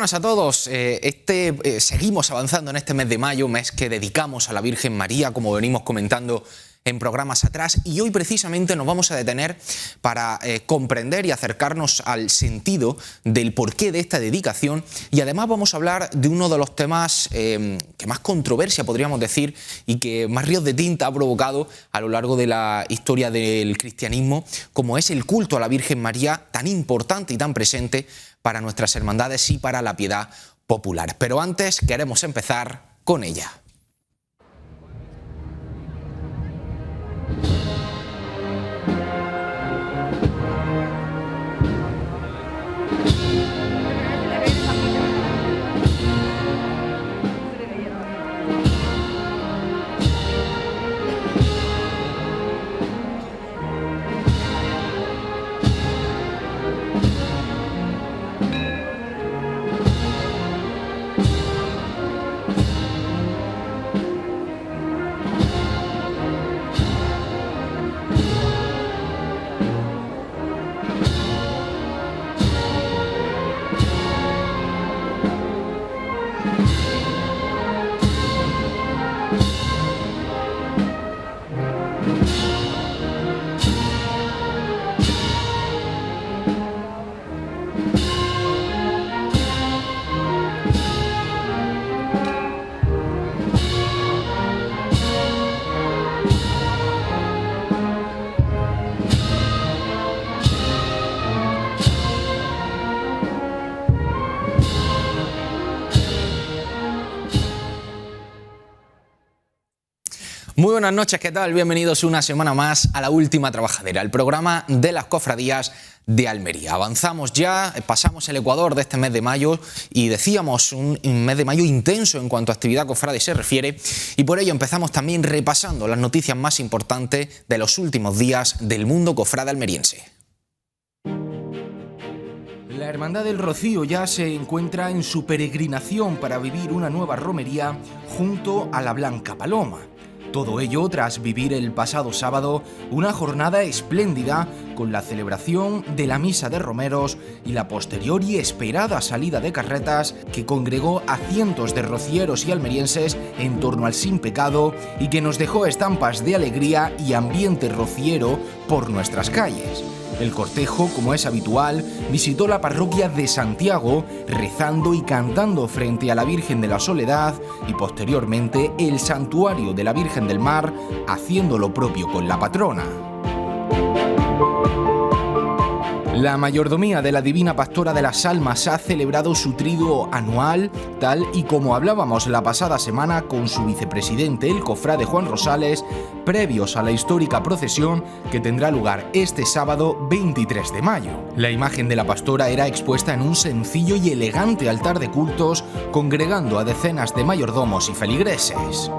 buenas a todos. Seguimos avanzando en este mes de mayo, mes que dedicamos a la Virgen María, como venimos comentando en programas atrás, y hoy precisamente nos vamos a detener para comprender y acercarnos al sentido del porqué de esta dedicación, y además vamos a hablar de uno de los temas que más controversia podríamos decir y que más ríos de tinta ha provocado a lo largo de la historia del cristianismo, como es el culto a la Virgen María, tan importante y tan presente para nuestras hermandades y para la piedad popular. Pero antes queremos empezar con ella. Muy buenas noches, ¿qué tal? Bienvenidos una semana más a La Última Trabajadera, el programa de las cofradías de Almería. Avanzamos ya, pasamos el ecuador de este mes de mayo y decíamos un mes de mayo intenso en cuanto a actividad cofrade se refiere, y por ello empezamos también repasando las noticias más importantes de los últimos días del mundo cofrade almeriense. La Hermandad del Rocío ya se encuentra en su peregrinación para vivir una nueva romería junto a la Blanca Paloma. Todo ello tras vivir el pasado sábado una jornada espléndida con la celebración de la Misa de Romeros y la posterior y esperada salida de carretas que congregó a cientos de rocieros y almerienses en torno al Sin Pecado y que nos dejó estampas de alegría y ambiente rociero por nuestras calles. El cortejo, como es habitual, visitó la parroquia de Santiago, rezando y cantando frente a la Virgen de la Soledad y posteriormente el santuario de la Virgen del Mar, haciendo lo propio con la patrona. La mayordomía de la Divina Pastora de las Almas ha celebrado su triduo anual, tal y como hablábamos la pasada semana con su vicepresidente, el cofrade Juan Rosales, previos a la histórica procesión que tendrá lugar este sábado 23 de mayo. La imagen de la pastora era expuesta en un sencillo y elegante altar de cultos, congregando a decenas de mayordomos y feligreses.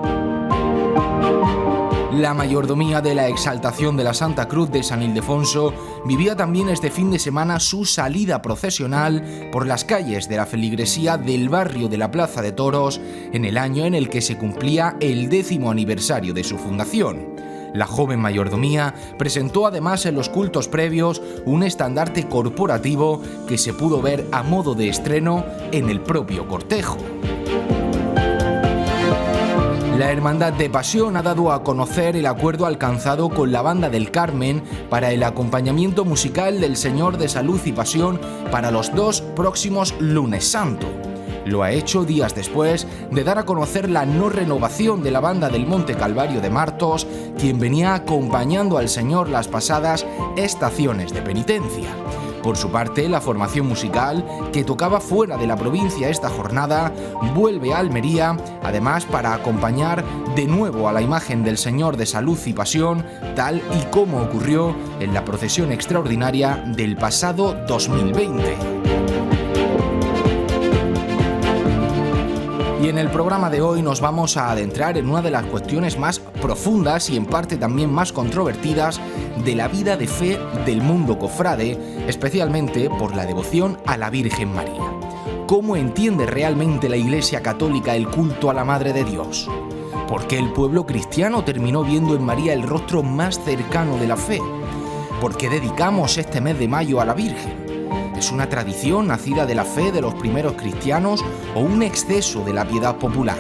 La mayordomía de la Exaltación de la Santa Cruz de San Ildefonso vivía también este fin de semana su salida procesional por las calles de la feligresía del barrio de la Plaza de Toros en el año en el que se cumplía el 10º aniversario de su fundación. La joven mayordomía presentó además en los cultos previos un estandarte corporativo que se pudo ver a modo de estreno en el propio cortejo. La Hermandad de Pasión ha dado a conocer el acuerdo alcanzado con la Banda del Carmen para el acompañamiento musical del Señor de Salud y Pasión para los 2 próximos Lunes Santo. Lo ha hecho días después de dar a conocer la no renovación de la Banda del Monte Calvario de Martos, quien venía acompañando al Señor las pasadas estaciones de penitencia. Por su parte, la formación musical, que tocaba fuera de la provincia esta jornada, vuelve a Almería, además para acompañar de nuevo a la imagen del Señor de Salud y Pasión, tal y como ocurrió en la procesión extraordinaria del pasado 2020. Y en el programa de hoy nos vamos a adentrar en una de las cuestiones más profundas y en parte también más controvertidas de la vida de fe del mundo cofrade, especialmente por la devoción a la Virgen María. ¿Cómo entiende realmente la Iglesia Católica el culto a la Madre de Dios? ¿Por qué el pueblo cristiano terminó viendo en María el rostro más cercano de la fe? ¿Por qué dedicamos este mes de mayo a la Virgen? es una tradición nacida de la fe de los primeros cristianos o un exceso de la piedad popular?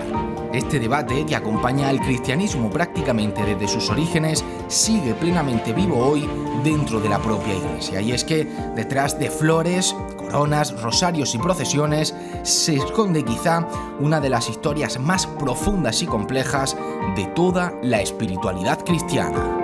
Este debate, que acompaña al cristianismo prácticamente desde sus orígenes, sigue plenamente vivo hoy dentro de la propia Iglesia. Y es que detrás de flores, coronas, rosarios y procesiones se esconde quizá una de las historias más profundas y complejas de toda la espiritualidad cristiana.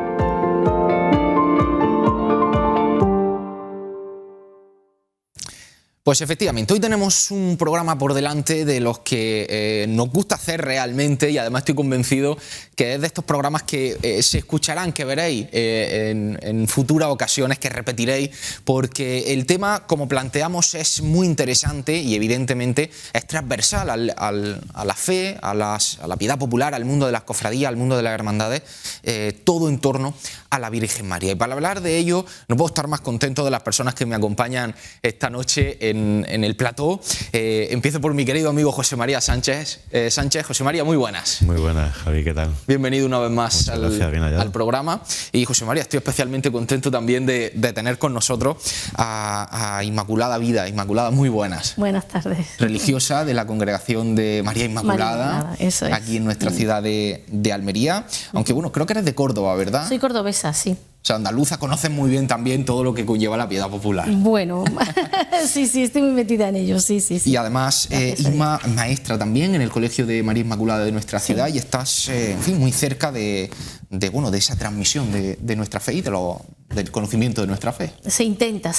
Pues efectivamente, hoy tenemos un programa por delante de los que nos gusta hacer realmente, y además estoy convencido que es de estos programas que se escucharán, que veréis en futuras ocasiones, que repetiréis, porque el tema, como planteamos, es muy interesante y evidentemente es transversal a la fe, a la piedad popular, al mundo de las cofradías, al mundo de las hermandades, todo en torno a la Virgen María. Y para hablar de ello, no puedo estar más contento de las personas que me acompañan esta noche en el plató. Empiezo por mi querido amigo José María Sánchez. José María, muy buenas. Muy buenas, Javi, ¿qué tal? Bienvenido una vez más al programa. Y José María, estoy especialmente contento también de tener con nosotros a Inmaculada Vida. Inmaculada, muy buenas. Buenas tardes. Religiosa de la Congregación de María Inmaculada, eso es. Aquí en nuestra ciudad de Almería. Aunque bueno, creo que eres de Córdoba, ¿verdad? Soy cordobesa, sí. O sea, andaluza, conoces muy bien también todo lo que conlleva la piedad popular. Bueno, sí, estoy muy metida en ello, sí. Y además, Inma, maestra también en el Colegio de María Inmaculada de nuestra ciudad, y estás, en fin, muy cerca de esa transmisión de nuestra fe y del conocimiento de nuestra fe. Se intenta.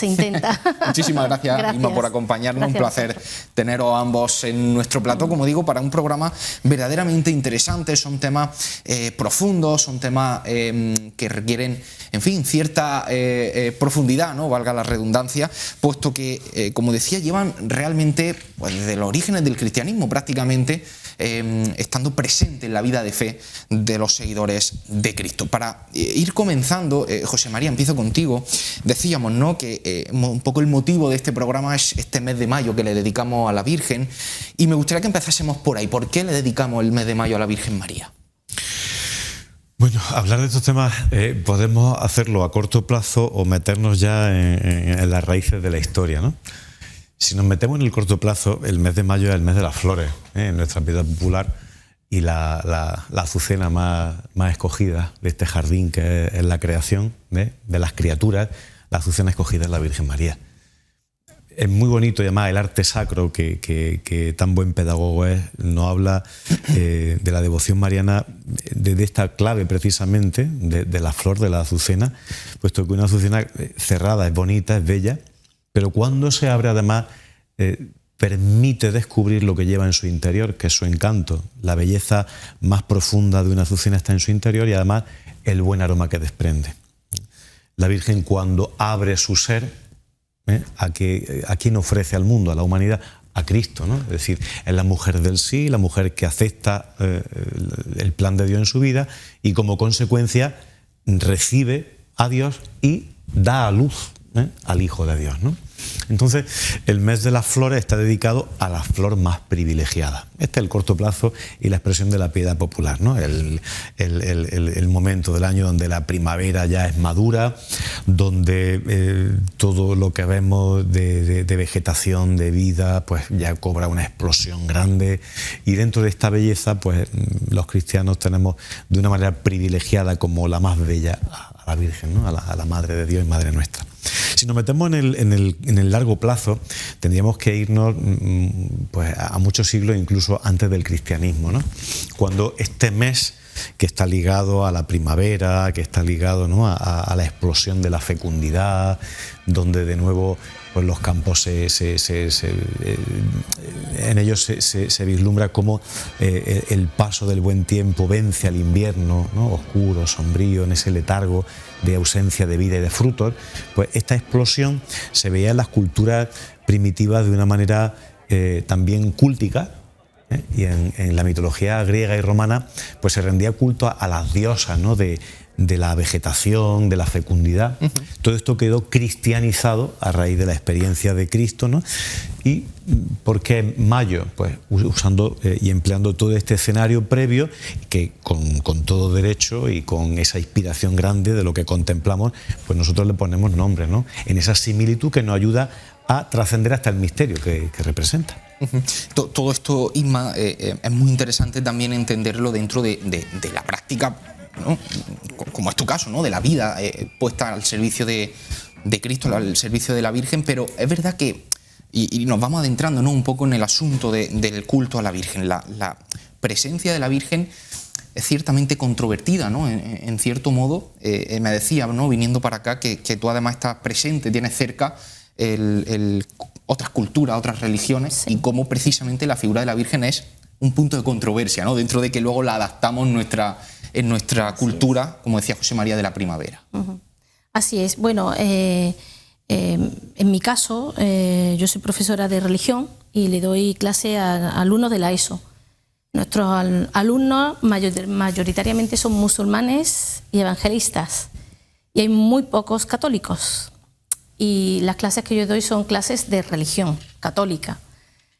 Muchísimas gracias, Inma, por acompañarnos. Un placer teneros ambos en nuestro plató, como digo, para un programa verdaderamente interesante. Son temas profundos, son temas que requieren, en fin, cierta profundidad, ¿no? Valga la redundancia, puesto que, como decía, llevan realmente, pues, desde los orígenes del cristianismo prácticamente, estando presente en la vida de fe de los seguidores de Cristo. Para ir comenzando, José María, empiezo contigo. Decíamos, ¿no?, que un poco el motivo de este programa es este mes de mayo que le dedicamos a la Virgen, y me gustaría que empezásemos por ahí. ¿Por qué le dedicamos el mes de mayo a la Virgen María? Bueno, hablar de estos temas podemos hacerlo a corto plazo o meternos ya en las raíces de la historia, ¿no? Si nos metemos en el corto plazo, el mes de mayo es el mes de las flores, en nuestra piedad popular, y la azucena más escogida de este jardín que es la creación de las criaturas, la azucena escogida es la Virgen María. Es muy bonito, y además el arte sacro, que tan buen pedagogo es, nos habla de la devoción mariana desde esta clave precisamente de la flor de la azucena, puesto que una azucena cerrada es bonita, es bella, pero cuando se abre además permite descubrir lo que lleva en su interior, que es su encanto. La belleza más profunda de una azucena está en su interior, y además el buen aroma que desprende. La Virgen, cuando abre su ser, ¿a quién ofrece al mundo, a la humanidad? A Cristo, ¿no? Es decir, es la mujer del sí, la mujer que acepta el plan de Dios en su vida, y como consecuencia recibe a Dios y da a luz al Hijo de Dios, ¿no? Entonces, el mes de las flores está dedicado a la flor más privilegiada. Este es el corto plazo y la expresión de la piedad popular, ¿no? El momento del año donde la primavera ya es madura, donde todo lo que vemos de vegetación, de vida, pues ya cobra una explosión grande, y dentro de esta belleza, pues los cristianos tenemos de una manera privilegiada como la más bella a la Virgen, ¿no? A la Madre de Dios y Madre nuestra. Si nos metemos en el largo plazo, tendríamos que irnos pues a muchos siglos, incluso antes del cristianismo, ¿no? Cuando este mes, que está ligado a la primavera, que está ligado, ¿no?, a la explosión de la fecundidad, donde de nuevo pues los campos en ellos se vislumbra cómo el paso del buen tiempo vence al invierno, ¿no?, oscuro, sombrío, en ese letargo de ausencia de vida y de frutos. Pues esta explosión se veía en las culturas primitivas de una manera también cúltica, y en la mitología griega y romana pues se rendía culto a las diosas, ¿no?, de la vegetación, de la fecundidad. Todo esto quedó cristianizado a raíz de la experiencia de Cristo, ¿no? ¿Y por qué mayo? Pues usando y empleando todo este escenario previo, que con todo derecho y con esa inspiración grande de lo que contemplamos, pues nosotros le ponemos nombre, ¿no?, en esa similitud que nos ayuda a trascender hasta el misterio que representa. Todo esto, Isma, es muy interesante también entenderlo dentro de la práctica, ¿no? Como es tu caso, ¿no? De la vida puesta al servicio de Cristo, al servicio de la Virgen, pero es verdad que, y nos vamos adentrando, ¿no? Un poco en el asunto del culto a la Virgen. La presencia de la Virgen es ciertamente controvertida, ¿no? En cierto modo, me decía, ¿no? Viniendo para acá, que tú además estás presente, tienes cerca otras culturas, otras religiones, sí, y cómo precisamente la figura de la Virgen es un punto de controversia, ¿no? Dentro de que luego la adaptamos en nuestra cultura, como decía José María, de la primavera. Así es. Bueno, en mi caso, yo soy profesora de religión y le doy clase a alumnos de la ESO. Nuestros alumnos mayoritariamente son musulmanes y evangelistas, y hay muy pocos católicos. Y las clases que yo doy son clases de religión católica.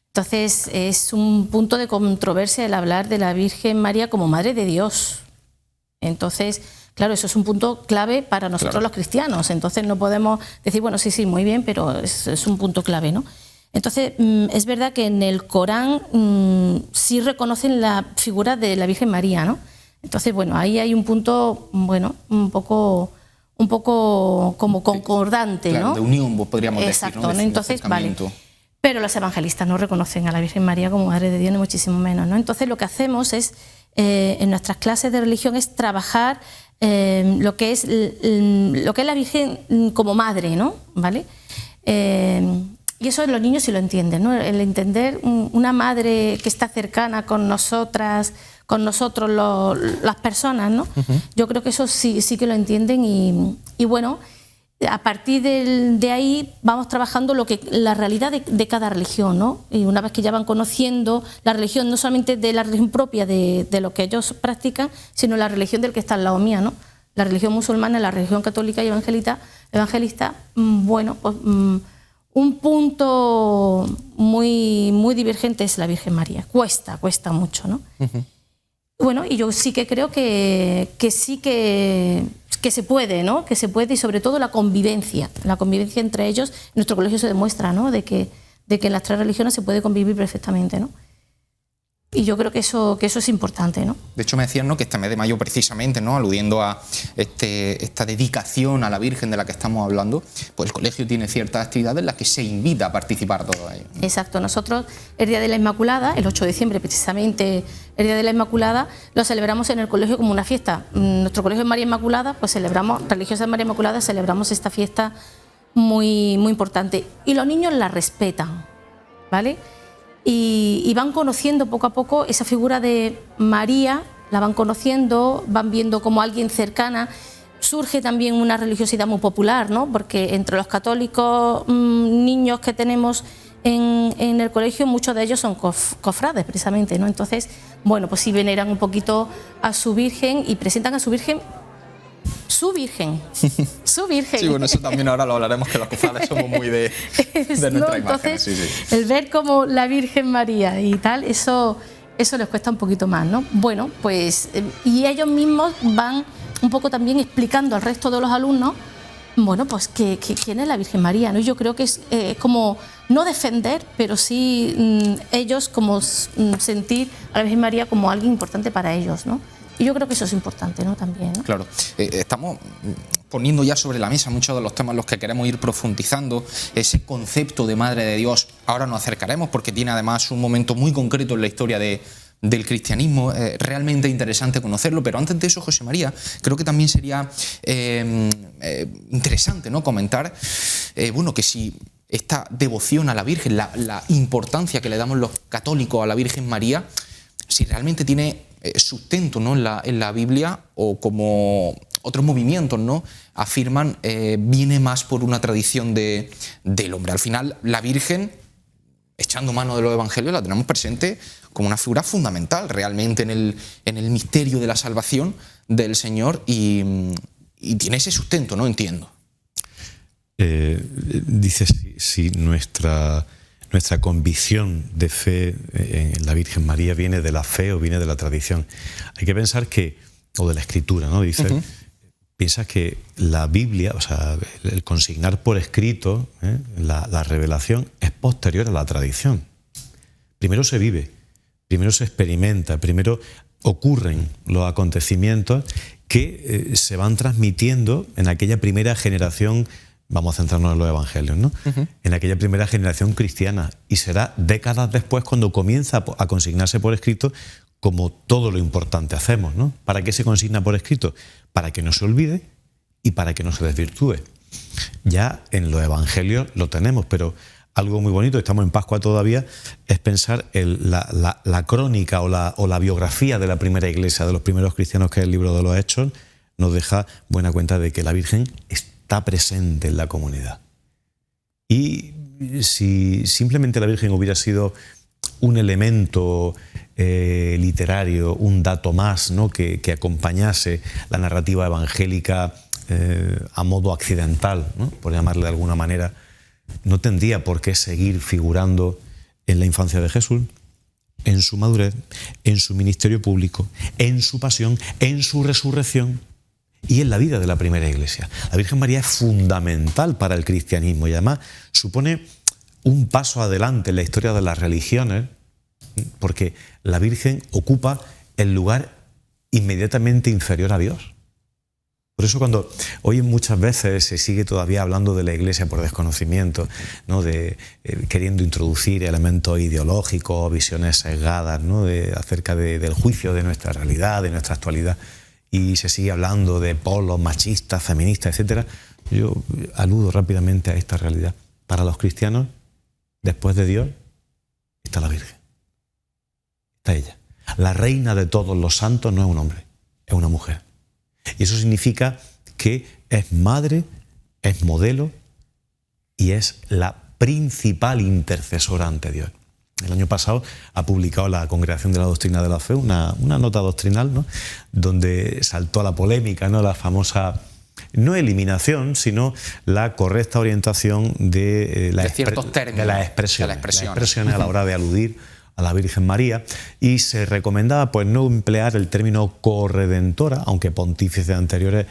Entonces es un punto de controversia el hablar de la Virgen María como Madre de Dios. Entonces, claro, eso es un punto clave para nosotros, claro, los cristianos. Entonces no podemos decir, bueno, sí, muy bien, pero es un punto clave, ¿no? Entonces es verdad que en el Corán sí reconocen la figura de la Virgen María, ¿no? Entonces, bueno, ahí hay un punto, bueno, un poco como concordante, claro, ¿no? De unión, podríamos exacto, decir, ¿no? Entonces, vale. Pero los evangelistas no reconocen a la Virgen María como Madre de Dios, ni muchísimo menos, ¿no? Entonces lo que hacemos es, en nuestras clases de religión, es trabajar lo que es la Virgen como madre, ¿no? ¿Vale? Y eso los niños sí lo entienden, ¿no? El entender una madre que está cercana con nosotros, las personas, ¿no? Yo creo que eso sí que lo entienden y bueno, a partir de ahí vamos trabajando la realidad de cada religión, ¿no? Y una vez que ya van conociendo la religión, no solamente de la religión propia de lo que ellos practican, sino la religión del que está al lado mía, ¿no? La religión musulmana, la religión católica y evangelista, bueno, pues un punto muy divergente es la Virgen María. Cuesta mucho, ¿no? Bueno, y yo sí que creo que sí que se puede, ¿no? Que se puede, y sobre todo la convivencia entre ellos. En nuestro colegio se demuestra, ¿no? De que en las tres religiones se puede convivir perfectamente, ¿no? Y yo creo que eso es importante, ¿no? De hecho, me decían, ¿no?, que este mes de mayo, precisamente, ¿no?, aludiendo a esta dedicación a la Virgen de la que estamos hablando, pues el colegio tiene ciertas actividades en las que se invita a participar a todos ellos, ¿no? Exacto. Nosotros el Día de la Inmaculada, el 8 de diciembre precisamente, el Día de la Inmaculada, lo celebramos en el colegio como una fiesta. Nuestro colegio es María Inmaculada, pues religiosas María Inmaculada, celebramos esta fiesta muy importante. Y los niños la respetan, ¿vale? Y van conociendo poco a poco esa figura de María, la van conociendo, van viendo como alguien cercana. Surge también una religiosidad muy popular, ¿no? Porque entre los católicos niños que tenemos en el colegio, muchos de ellos son cofrades precisamente, ¿no? Entonces, bueno, pues sí veneran un poquito a su Virgen y presentan a su Virgen. Su Virgen. Sí, bueno, eso también ahora lo hablaremos, que los cofrades somos muy de nuestra imagen. Entonces, sí. El ver como la Virgen María y tal, eso les cuesta un poquito más, ¿no? Bueno, pues, y ellos mismos van un poco también explicando al resto de los alumnos, bueno, pues quién es la Virgen María, ¿no? Yo creo que es como no defender, pero sí ellos como sentir a la Virgen María como alguien importante para ellos, ¿no? Y yo creo que eso es importante, ¿no? También, ¿no? Claro. Estamos poniendo ya sobre la mesa muchos de los temas en los que queremos ir profundizando. Ese concepto de Madre de Dios, ahora nos acercaremos porque tiene además un momento muy concreto en la historia del cristianismo. Realmente interesante conocerlo, pero antes de eso, José María, creo que también sería interesante, ¿no?, comentar bueno, que si esta devoción a la Virgen, la importancia que le damos los católicos a la Virgen María, si realmente tiene sustento, ¿no?, en la Biblia, o como otros movimientos, ¿no?, afirman, viene más por una tradición del hombre. Al final, la Virgen, echando mano de los evangelios, la tenemos presente como una figura fundamental realmente en el misterio de la salvación del Señor, y tiene ese sustento, ¿no? Entiendo. Dice si nuestra convicción de fe en la Virgen María viene de la fe o viene de la tradición. Hay que pensar que, o de la Escritura, ¿no? Dice, piensa que la Biblia, o sea, el consignar por escrito la revelación es posterior a la tradición. Primero se vive, primero se experimenta, primero ocurren los acontecimientos que se van transmitiendo en aquella primera generación. Vamos a centrarnos en los evangelios, ¿no? En aquella primera generación cristiana, y será décadas después cuando comienza a consignarse por escrito, como todo lo importante hacemos, ¿no? ¿Para qué se consigna por escrito? Para que no se olvide y para que no se desvirtúe. Ya en los evangelios lo tenemos, pero algo muy bonito, estamos en Pascua todavía, es pensar la crónica o la biografía de la primera iglesia, de los primeros cristianos, que es el libro de los Hechos, nos deja buena cuenta de que la Virgen está presente en la comunidad. Y si simplemente la Virgen hubiera sido un elemento literario, un dato más, ¿no?, que acompañase la narrativa evangélica a modo accidental, ¿no?, por llamarle de alguna manera, no tendría por qué seguir figurando en la infancia de Jesús, en su madurez, en su ministerio público, en su pasión, en su resurrección y en la vida de la primera iglesia. La Virgen María es fundamental para el cristianismo y además supone un paso adelante en la historia de las religiones, porque la Virgen ocupa el lugar inmediatamente inferior a Dios. Por eso cuando hoy muchas veces se sigue todavía hablando de la Iglesia por desconocimiento, ¿no?, queriendo introducir elementos ideológicos, visiones sesgadas, ¿no?, acerca del juicio de nuestra realidad, de nuestra actualidad, y se sigue hablando de polos machistas, feministas, etc. Yo aludo rápidamente a esta realidad. Para los cristianos, después de Dios, está la Virgen. Está ella. La reina de todos los santos no es un hombre, es una mujer. Y eso significa que es madre, es modelo y es la principal intercesora ante Dios. El año pasado ha publicado la Congregación de la Doctrina de la Fe una nota doctrinal, ¿no?, donde saltó a la polémica, ¿no?, la famosa, no eliminación, sino la correcta orientación de ciertos términos, de las expresiones a la hora de aludir a la Virgen María, y se recomendaba pues no emplear el término corredentora, aunque pontífices anteriores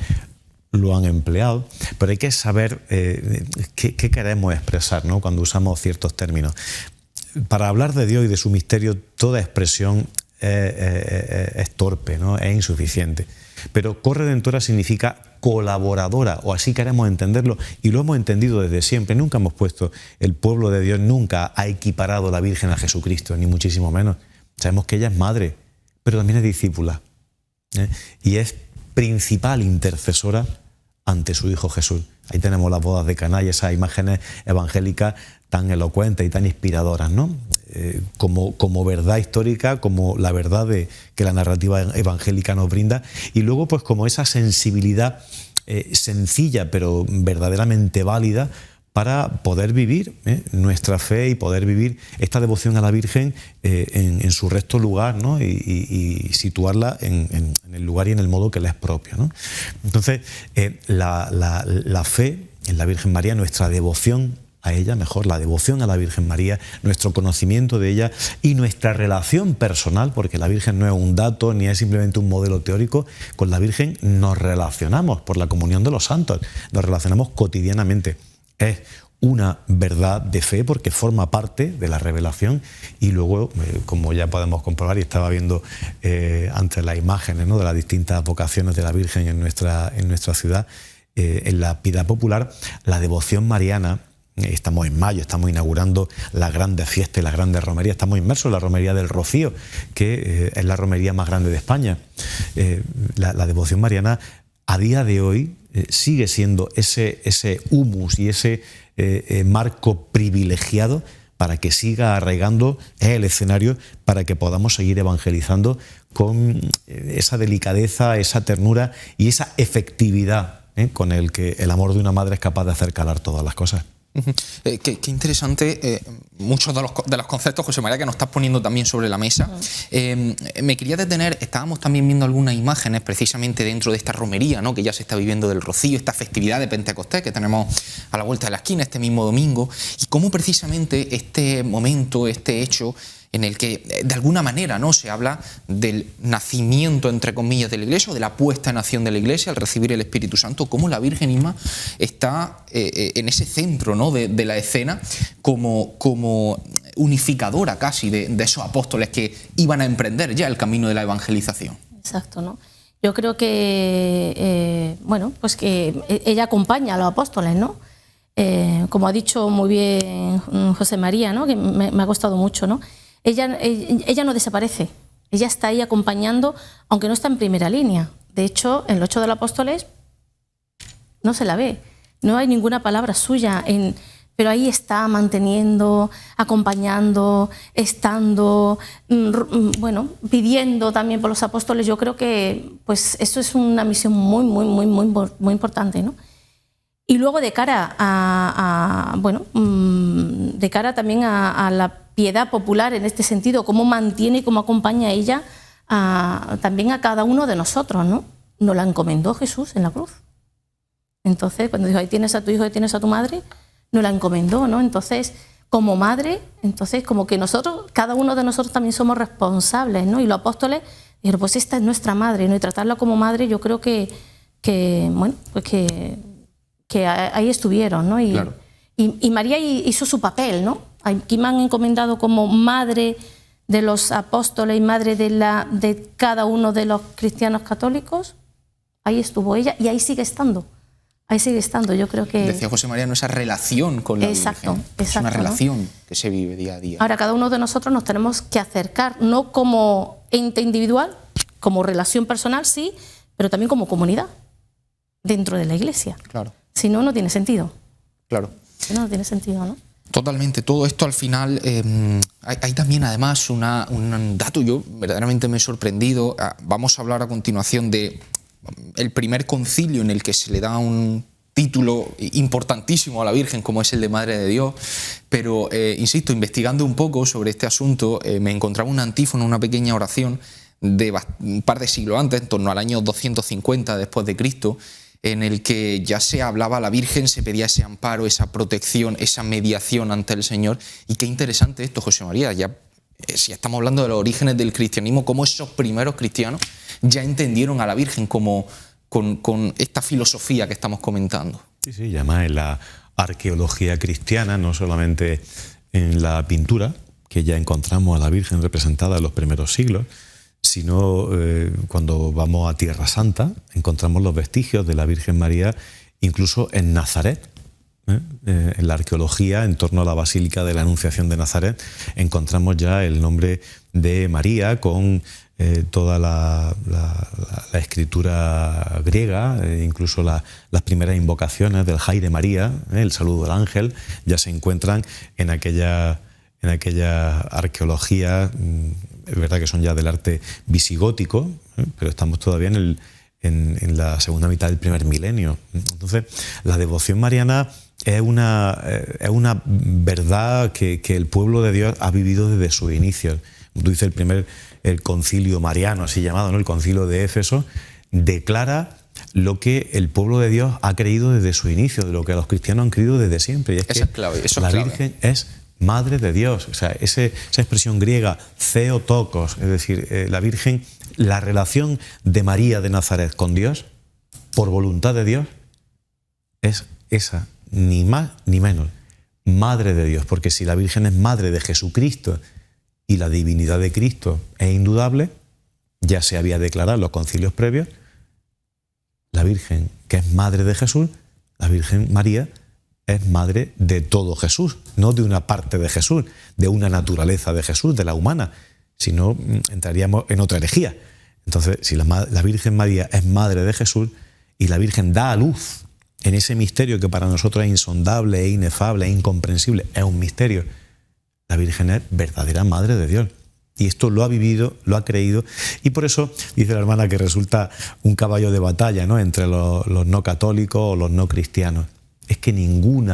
lo han empleado, pero hay que saber qué queremos expresar, ¿no?, cuando usamos ciertos términos. Para hablar de Dios y de su misterio, toda expresión es torpe, ¿no?, es insuficiente. Pero corredentora significa colaboradora, o así queremos entenderlo, y lo hemos entendido desde siempre. Nunca hemos puesto, el pueblo de Dios nunca ha equiparado a la Virgen a Jesucristo, ni muchísimo menos. Sabemos que ella es madre, pero también es discípula, y es principal intercesora ante su Hijo Jesús. Ahí tenemos las bodas de Caná y esas imágenes evangélicas tan elocuentes y tan inspiradoras, ¿no? Como verdad histórica, como la verdad que la narrativa evangélica nos brinda, y luego pues como esa sensibilidad sencilla pero verdaderamente válida para poder vivir nuestra fe y poder vivir esta devoción a la Virgen en su recto lugar, ¿no?, y situarla en el lugar y en el modo que le es propio, ¿no? Entonces, la fe en la Virgen María, nuestra devoción a ella, mejor, la devoción a la Virgen María, nuestro conocimiento de ella y nuestra relación personal, porque la Virgen no es un dato ni es simplemente un modelo teórico. Con la Virgen nos relacionamos por la comunión de los santos, nos relacionamos cotidianamente. Es una verdad de fe porque forma parte de la revelación, y luego, como ya podemos comprobar, y estaba viendo antes las imágenes, ¿no?, de las distintas vocaciones de la Virgen en nuestra ciudad, en la piedad popular, la devoción mariana. Estamos en mayo, estamos inaugurando las grandes fiestas y las grandes romerías. Estamos inmersos en la romería del Rocío, que es la romería más grande de España. La devoción mariana a día de hoy sigue siendo ese humus y ese marco privilegiado para que siga arraigando el escenario, para que podamos seguir evangelizando con esa delicadeza, esa ternura y esa efectividad con el que el amor de una madre es capaz de hacer calar todas las cosas. Qué interesante muchos de los conceptos, José María, que nos estás poniendo también sobre la mesa. Me quería detener, estábamos también viendo algunas imágenes precisamente dentro de esta romería, ¿no?, que ya se está viviendo del Rocío, esta festividad de Pentecostés que tenemos a la vuelta de la esquina este mismo domingo, y cómo precisamente este momento, este hecho, en el que de alguna manera, ¿no?, se habla del nacimiento, entre comillas, de la Iglesia, o de la puesta en acción de la Iglesia al recibir el Espíritu Santo, cómo la Virgen misma está en ese centro, ¿no?, de la escena como unificadora casi de esos apóstoles que iban a emprender ya el camino de la evangelización. Exacto, ¿no? Yo creo que, bueno, pues que ella acompaña a los apóstoles, ¿no? Como ha dicho muy bien José María, ¿no?, que me ha costado mucho, ¿no? Ella no desaparece, ella está ahí acompañando, aunque no está en primera línea. De hecho, en los Hechos de los Apóstoles no se la ve, no hay ninguna palabra suya, pero ahí está manteniendo, acompañando, estando, bueno, pidiendo también por los apóstoles. Yo creo que pues eso es una misión muy importante, ¿no? Y luego de cara de cara también a la piedad popular en este sentido, cómo mantiene y cómo acompaña ella también a cada uno de nosotros, ¿no? Nos la encomendó Jesús en la cruz. Entonces, cuando dijo, ahí tienes a tu hijo, ahí tienes a tu madre, nos la encomendó, ¿no? Entonces, como madre, entonces como que nosotros, cada uno de nosotros también somos responsables, ¿no? Y los apóstoles dijeron, pues esta es nuestra madre, ¿no? Y tratarla como madre, yo creo que ahí estuvieron, ¿no? Y, claro. y María hizo su papel, ¿no? Aquí me han encomendado como madre de los apóstoles y madre de cada uno de los cristianos católicos. Ahí estuvo ella y ahí sigue estando. Ahí sigue estando, yo creo que... Decía José María, ¿no?, esa relación con la exacto, Virgen. Exacto, es una relación, ¿no?, que se vive día a día. Ahora, cada uno de nosotros nos tenemos que acercar, no como ente individual, como relación personal, sí, pero también como comunidad, dentro de la Iglesia. Claro. Si no, no tiene sentido. Claro. Si no, no tiene sentido, ¿no? Totalmente. Todo esto al final, hay también además un dato, yo verdaderamente me he sorprendido. Vamos a hablar a continuación de el primer concilio en el que se le da un título importantísimo a la Virgen, como es el de Madre de Dios, pero insisto, investigando un poco sobre este asunto, me encontraba una antífona, una pequeña oración de un par de siglos antes, en torno al año 250 después de Cristo, en el que ya se hablaba a la Virgen, se pedía ese amparo, esa protección, esa mediación ante el Señor. Y qué interesante esto, José María, ya si estamos hablando de los orígenes del cristianismo, cómo esos primeros cristianos ya entendieron a la Virgen como con esta filosofía que estamos comentando. Sí, y además en la arqueología cristiana, no solamente en la pintura, que ya encontramos a la Virgen representada en los primeros siglos, sino cuando vamos a Tierra Santa, encontramos los vestigios de la Virgen María incluso en Nazaret. En la arqueología, en torno a la Basílica de la Anunciación de Nazaret, encontramos ya el nombre de María con toda la escritura griega, incluso las primeras invocaciones del Jai de María, el saludo del ángel, ya se encuentran en aquella arqueología. Es verdad que son ya del arte visigótico, pero estamos todavía en la segunda mitad del primer milenio. Entonces, la devoción mariana es una verdad que el pueblo de Dios ha vivido desde sus inicios. Tú dices, el concilio mariano, así llamado, ¿no?, el concilio de Éfeso, declara lo que el pueblo de Dios ha creído desde su inicio, de lo que los cristianos han creído desde siempre. Y es Esa es clave, eso la es clave. Virgen es Madre de Dios. O sea, esa expresión griega, Theotokos, es decir, la Virgen, la relación de María de Nazaret con Dios, por voluntad de Dios, es esa, ni más ni menos, Madre de Dios. Porque si la Virgen es Madre de Jesucristo y la divinidad de Cristo es indudable, ya se había declarado en los concilios previos, la Virgen, que es Madre de Jesús, la Virgen María, es madre de todo Jesús, no de una parte de Jesús, de una naturaleza de Jesús, de la humana, sino entraríamos en otra herejía. Entonces, si la Virgen María es madre de Jesús y la Virgen da a luz en ese misterio que para nosotros es insondable, es inefable, es incomprensible, es un misterio, la Virgen es verdadera madre de Dios. Y esto lo ha vivido, lo ha creído, y por eso dice la hermana que resulta un caballo de batalla, ¿no?, entre los no católicos o los no cristianos. Es que ningún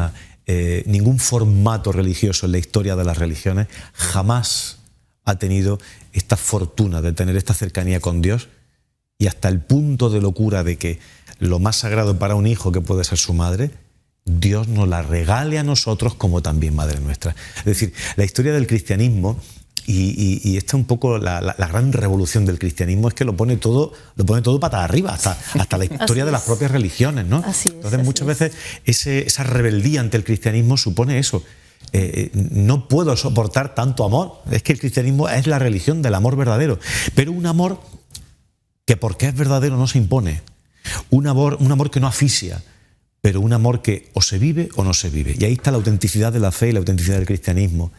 formato religioso en la historia de las religiones jamás ha tenido esta fortuna de tener esta cercanía con Dios, y hasta el punto de locura de que lo más sagrado para un hijo, que puede ser su madre, Dios nos la regale a nosotros como también madre nuestra. Es decir, la historia del cristianismo Y esta es un poco la gran revolución del cristianismo, es que lo pone todo patas arriba, hasta la historia de las propias religiones, ¿no? Entonces muchas veces esa rebeldía ante el cristianismo supone eso. No puedo soportar tanto amor. Es que el cristianismo es la religión del amor verdadero, pero un amor que porque es verdadero no se impone, un amor que no asfixia, pero un amor que o se vive o no se vive. Y ahí está la autenticidad de la fe y la autenticidad del cristianismo,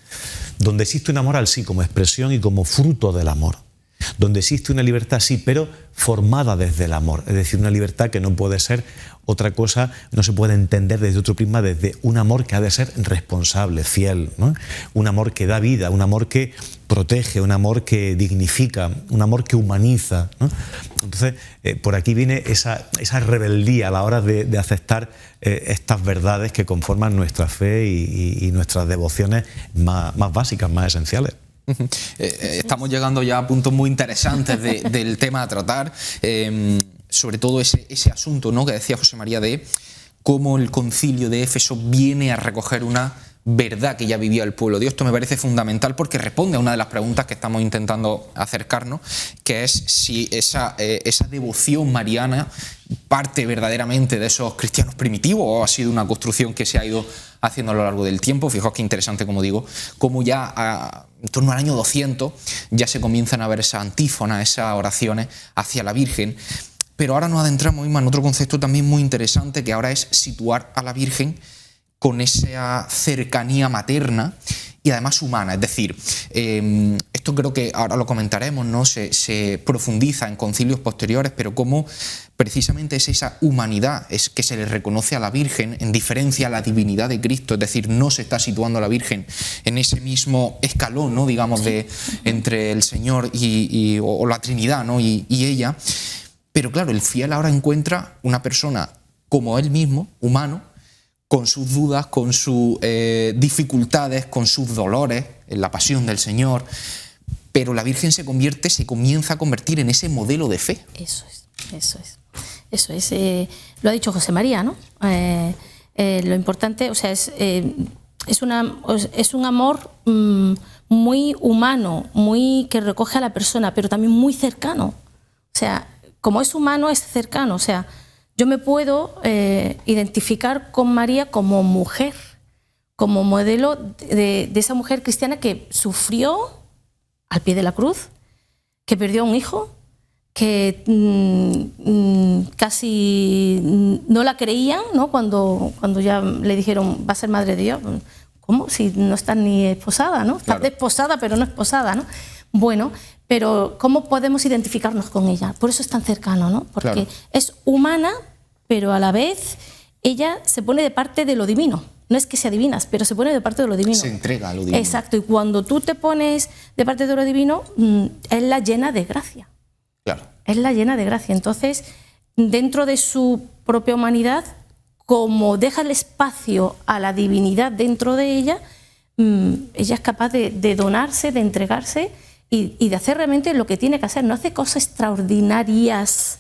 donde existe un amor al sí como expresión y como fruto del amor, donde existe una libertad sí, pero formada desde el amor, es decir, una libertad que no puede ser otra cosa, no se puede entender desde otro prisma, desde un amor que ha de ser responsable, fiel, ¿no? Un amor que da vida, un amor que protege, un amor que dignifica, un amor que humaniza, ¿no? Entonces, por aquí viene esa rebeldía a la hora de aceptar estas verdades que conforman nuestra fe y nuestras devociones más básicas, más esenciales. Estamos llegando ya a puntos muy interesantes del tema a tratar, sobre todo ese asunto, ¿no?, que decía José María, de cómo el concilio de Éfeso viene a recoger una verdad que ya vivía el pueblo de Dios. Esto me parece fundamental porque responde a una de las preguntas que estamos intentando acercarnos, que es si esa devoción mariana parte verdaderamente de esos cristianos primitivos o ha sido una construcción que se ha ido haciendo a lo largo del tiempo. Fijaos qué interesante, como digo, cómo ya en torno al año 200 ya se comienzan a ver esas antífonas, esas oraciones hacia la Virgen. Pero ahora nos adentramos mismo en otro concepto también muy interesante, que ahora es situar a la Virgen con esa cercanía materna y además humana. Es decir, esto creo que ahora lo comentaremos, ¿no? Se profundiza en concilios posteriores, pero cómo precisamente es esa humanidad es que se le reconoce a la Virgen en diferencia a la divinidad de Cristo. Es decir, no se está situando a la Virgen en ese mismo escalón, ¿no?, digamos, entre el Señor o la Trinidad, ¿no?, y ella. Pero claro, el fiel ahora encuentra una persona como él mismo, humano, con sus dudas, con sus dificultades, con sus dolores, en la pasión del Señor, pero la Virgen se comienza a convertir en ese modelo de fe. Eso es. Lo ha dicho José María, ¿no? Lo importante, o sea, es un amor muy humano, muy que recoge a la persona, pero también muy cercano. O sea, como es humano, es cercano. O sea, yo me puedo identificar con María como mujer, como modelo de esa mujer cristiana que sufrió al pie de la cruz, que perdió a un hijo, que casi no la creían, ¿no?, cuando ya le dijeron va a ser madre de Dios. ¿Cómo? Si no está ni esposada, ¿no? Está desposada, pero no esposada, ¿no? Bueno, pero ¿cómo podemos identificarnos con ella? Por eso es tan cercano, ¿no? Porque es humana, pero a la vez ella se pone de parte de lo divino. No es que sea divina, pero se pone de parte de lo divino. Se entrega a lo divino. Exacto, y cuando tú te pones de parte de lo divino, es la llena de gracia. Claro. Es la llena de gracia. Entonces, dentro de su propia humanidad, como deja el espacio a la divinidad dentro de ella, ella es capaz de donarse, de entregarse y de hacer realmente lo que tiene que hacer. No hace cosas extraordinarias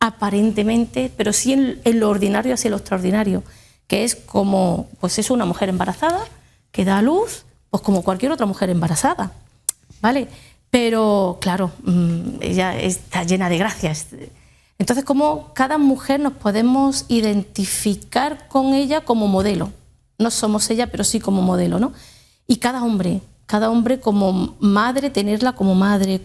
aparentemente, pero sí en lo ordinario hacia lo extraordinario, que es como, pues es una mujer embarazada que da a luz, pues como cualquier otra mujer embarazada, ¿vale? Pero claro, ella está llena de gracias. Entonces, como cada mujer nos podemos identificar con ella como modelo. No somos ella, pero sí como modelo, ¿no? Y cada hombre como madre, tenerla como madre,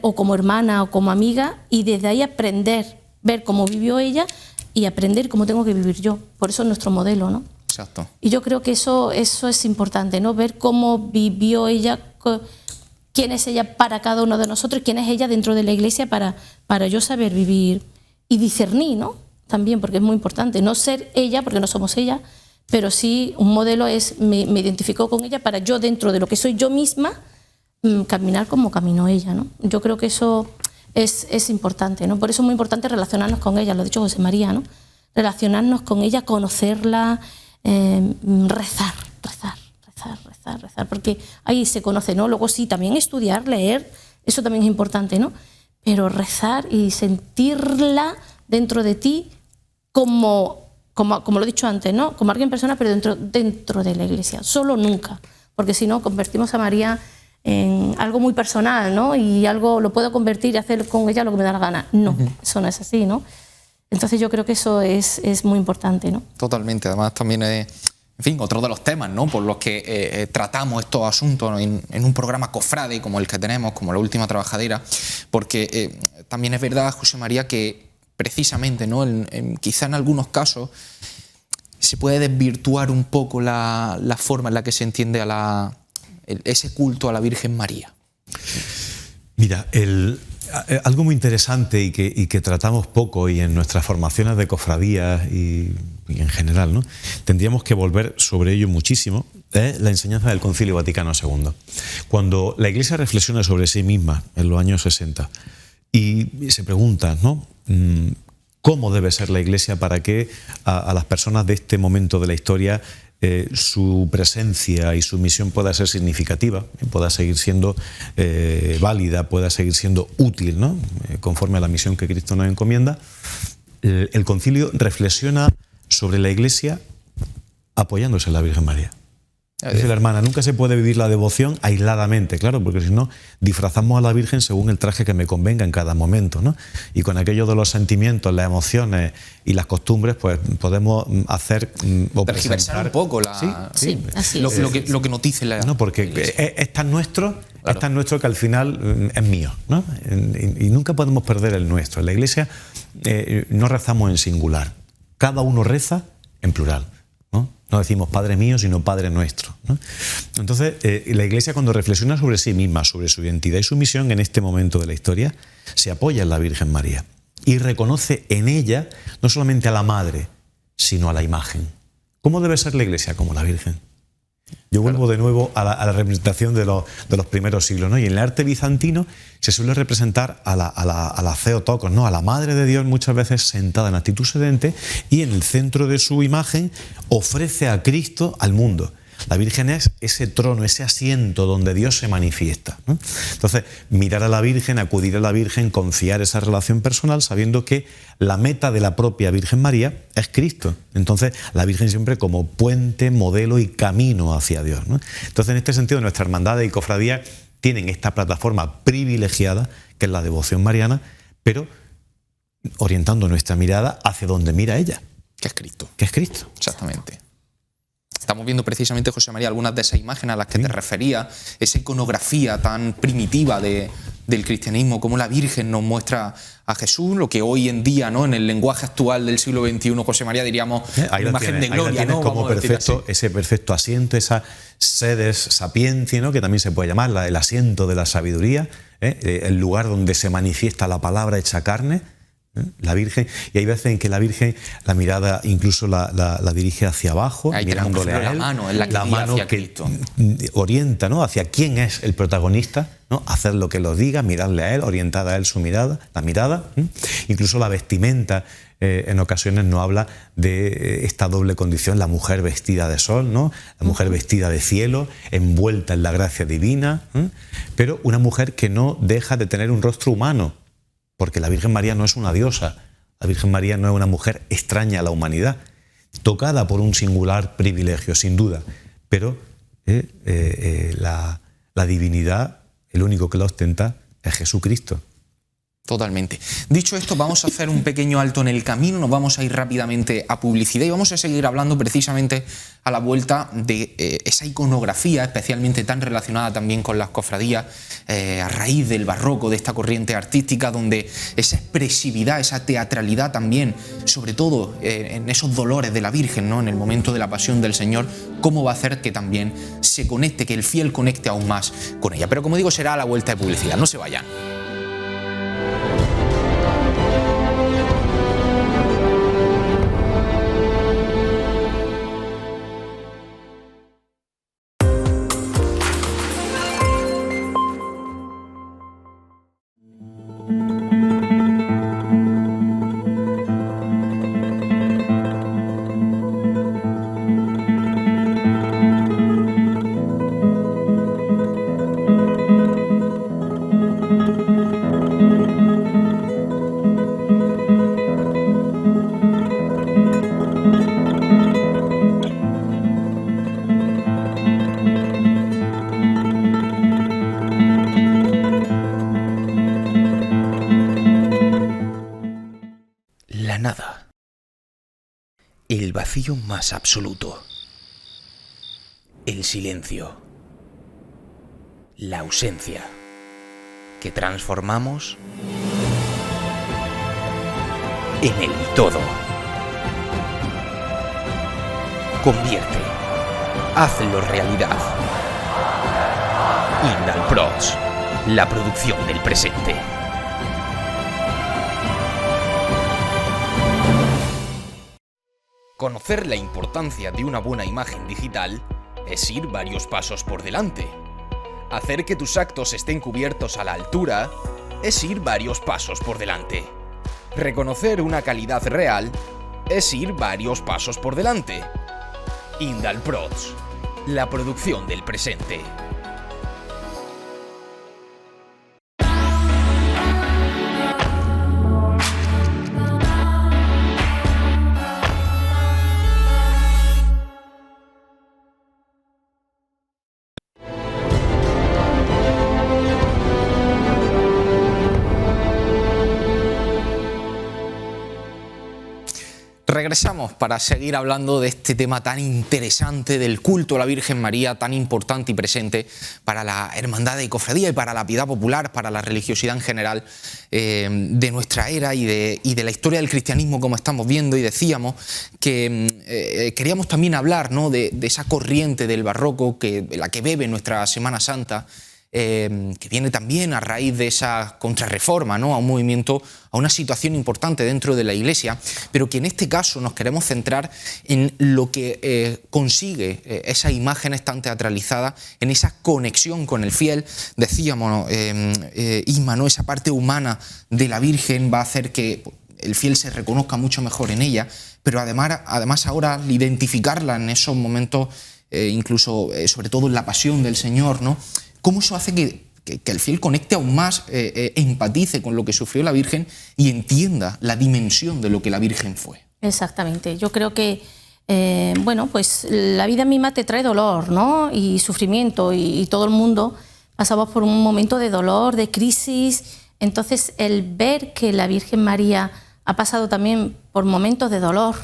o como hermana o como amiga, y desde ahí aprender, ver cómo vivió ella y aprender cómo tengo que vivir yo. Por eso es nuestro modelo, ¿no? Exacto. Y yo creo que eso es importante, ¿no? Ver cómo vivió ella, quién es ella para cada uno de nosotros y quién es ella dentro de la Iglesia para yo saber vivir y discernir, ¿no? También, porque es muy importante. No ser ella, porque no somos ella, pero sí un modelo es, me identifico con ella para yo, dentro de lo que soy yo misma, caminar como caminó ella, ¿no? Yo creo que eso es importante, ¿no? Por eso es muy importante relacionarnos con ella, lo ha dicho José María, ¿no? Relacionarnos con ella, conocerla, rezar, porque ahí se conoce, ¿no? Luego sí, también estudiar, leer, eso también es importante, ¿no? Pero rezar y sentirla dentro de ti como lo he dicho antes, ¿no? Como alguien persona, pero dentro de la Iglesia. Solo nunca, porque si no convertimos a María en algo muy personal, ¿no? Y algo lo puedo convertir y hacer con ella lo que me da la gana. No, eso no es así, ¿no? Entonces yo creo que eso es muy importante, ¿no? Totalmente, además también es, en fin, otro de los temas, ¿no?, por los que tratamos estos asuntos, ¿no?, en un programa cofrade como el que tenemos, como La Última Trabajadera, porque también es verdad, José María, que precisamente, ¿no?, quizá en algunos casos se puede desvirtuar un poco la forma en la que se entiende ese culto a la Virgen María. Mira, algo muy interesante y que tratamos poco y en nuestras formaciones de cofradías y en general, ¿no?, tendríamos que volver sobre ello muchísimo, es la enseñanza del Concilio Vaticano II. Cuando la Iglesia reflexiona sobre sí misma en los años 60 y se pregunta, ¿no?, cómo debe ser la Iglesia para que a las personas de este momento de la historia su presencia y su misión pueda ser significativa, pueda seguir siendo válida, pueda seguir siendo útil, ¿no?, conforme a la misión que Cristo nos encomienda. El concilio reflexiona sobre la Iglesia apoyándose en la Virgen María. Dice la hermana, nunca se puede vivir la devoción aisladamente, claro, porque si no, disfrazamos a la Virgen según el traje que me convenga en cada momento, ¿no? Y con aquello de los sentimientos, las emociones y las costumbres, pues podemos hacer o tergiversar un poco Sí, así es. lo que nos dice la... No, porque es tan nuestro, claro, es tan nuestro que al final es mío, ¿no? Y nunca podemos perder el nuestro. En la Iglesia no rezamos en singular, cada uno reza en plural. No decimos Padre mío, sino Padre nuestro, ¿no? Entonces, la Iglesia, cuando reflexiona sobre sí misma, sobre su identidad y su misión en este momento de la historia, se apoya en la Virgen María y reconoce en ella no solamente a la Madre, sino a la imagen. ¿Cómo debe ser la Iglesia? Como la Virgen. Yo vuelvo de nuevo a la representación de los primeros siglos, ¿no? Y en el arte bizantino se suele representar a la Theotokos, ¿no?, a la Madre de Dios, muchas veces sentada en actitud sedente, y en el centro de su imagen ofrece a Cristo al mundo. La Virgen es ese trono, ese asiento donde Dios se manifiesta, ¿no? Entonces, mirar a la Virgen, acudir a la Virgen, confiar esa relación personal, sabiendo que la meta de la propia Virgen María es Cristo. Entonces, la Virgen siempre como puente, modelo y camino hacia Dios, ¿no? Entonces, en este sentido, nuestra hermandad y cofradía tienen esta plataforma privilegiada, que es la devoción mariana, pero orientando nuestra mirada hacia donde mira ella. Que es Cristo. Que es Cristo. Exactamente. Estamos viendo precisamente, José María, algunas de esas imágenes a las que te refería, esa iconografía tan primitiva del cristianismo, como la Virgen nos muestra a Jesús, lo que hoy en día, ¿no?, en el lenguaje actual del siglo XXI, José María, diríamos una imagen de gloria, ahí la tienes, ¿no?, como perfecto, ese perfecto asiento, esa sedes sapientia, ¿no?, que también se puede llamar el asiento de la sabiduría, el lugar donde se manifiesta la palabra hecha carne, la Virgen. Y hay veces en que la Virgen, la mirada incluso la dirige hacia abajo, mirándole a él, la mano que orienta, ¿no?, hacia quién es el protagonista, ¿no?, hacer lo que lo diga, mirarle a él, orientada a él su mirada, la mirada. Incluso la vestimenta en ocasiones nos habla de esta doble condición, la mujer vestida de sol, ¿no?, la mujer vestida de cielo, envuelta en la gracia divina, pero una mujer que no deja de tener un rostro humano, porque la Virgen María no es una diosa, la Virgen María no es una mujer extraña a la humanidad, tocada por un singular privilegio, sin duda, pero la divinidad, el único que la ostenta es Jesucristo. Totalmente. Dicho esto, vamos a hacer un pequeño alto en el camino, nos vamos a ir rápidamente a publicidad y vamos a seguir hablando precisamente a la vuelta de esa iconografía, especialmente tan relacionada también con las cofradías, a raíz del barroco, de esta corriente artística, donde esa expresividad, esa teatralidad también, sobre todo en esos dolores de la Virgen, ¿no?, en el momento de la pasión del Señor, cómo va a hacer que también se conecte, que el fiel conecte aún más con ella. Pero como digo, será a la vuelta de publicidad, no se vayan. El vacío más absoluto. El silencio. La ausencia. Que transformamos en el todo. Convierte. Hazlo realidad. Indalprods. La producción del presente. Conocer la importancia de una buena imagen digital es ir varios pasos por delante. Hacer que tus actos estén cubiertos a la altura es ir varios pasos por delante. Reconocer una calidad real es ir varios pasos por delante. Indalprods, la producción del presente. Regresamos para seguir hablando de este tema tan interesante del culto a la Virgen María, tan importante y presente para la hermandad y cofradía y para la piedad popular, para la religiosidad en general de nuestra era y de la historia del cristianismo, como estamos viendo. Y decíamos que queríamos también hablar, ¿no?, de esa corriente del barroco la que bebe nuestra Semana Santa, que viene también a raíz de esa contrarreforma, ¿no?, a un movimiento, a una situación importante dentro de la Iglesia, pero que en este caso nos queremos centrar en lo que consigue esas imágenes tan teatralizadas, en esa conexión con el fiel. Decíamos, Isma, ¿no?, esa parte humana de la Virgen va a hacer que el fiel se reconozca mucho mejor en ella, pero además ahora identificarla en esos momentos, incluso sobre todo en la pasión del Señor, ¿no?, cómo eso hace que el fiel conecte aún más, empatice con lo que sufrió la Virgen y entienda la dimensión de lo que la Virgen fue. Exactamente. Yo creo que bueno, pues la vida misma te trae dolor, ¿no?, y sufrimiento, y todo el mundo pasamos por un momento de dolor, de crisis. Entonces, el ver que la Virgen María ha pasado también por momentos de dolor,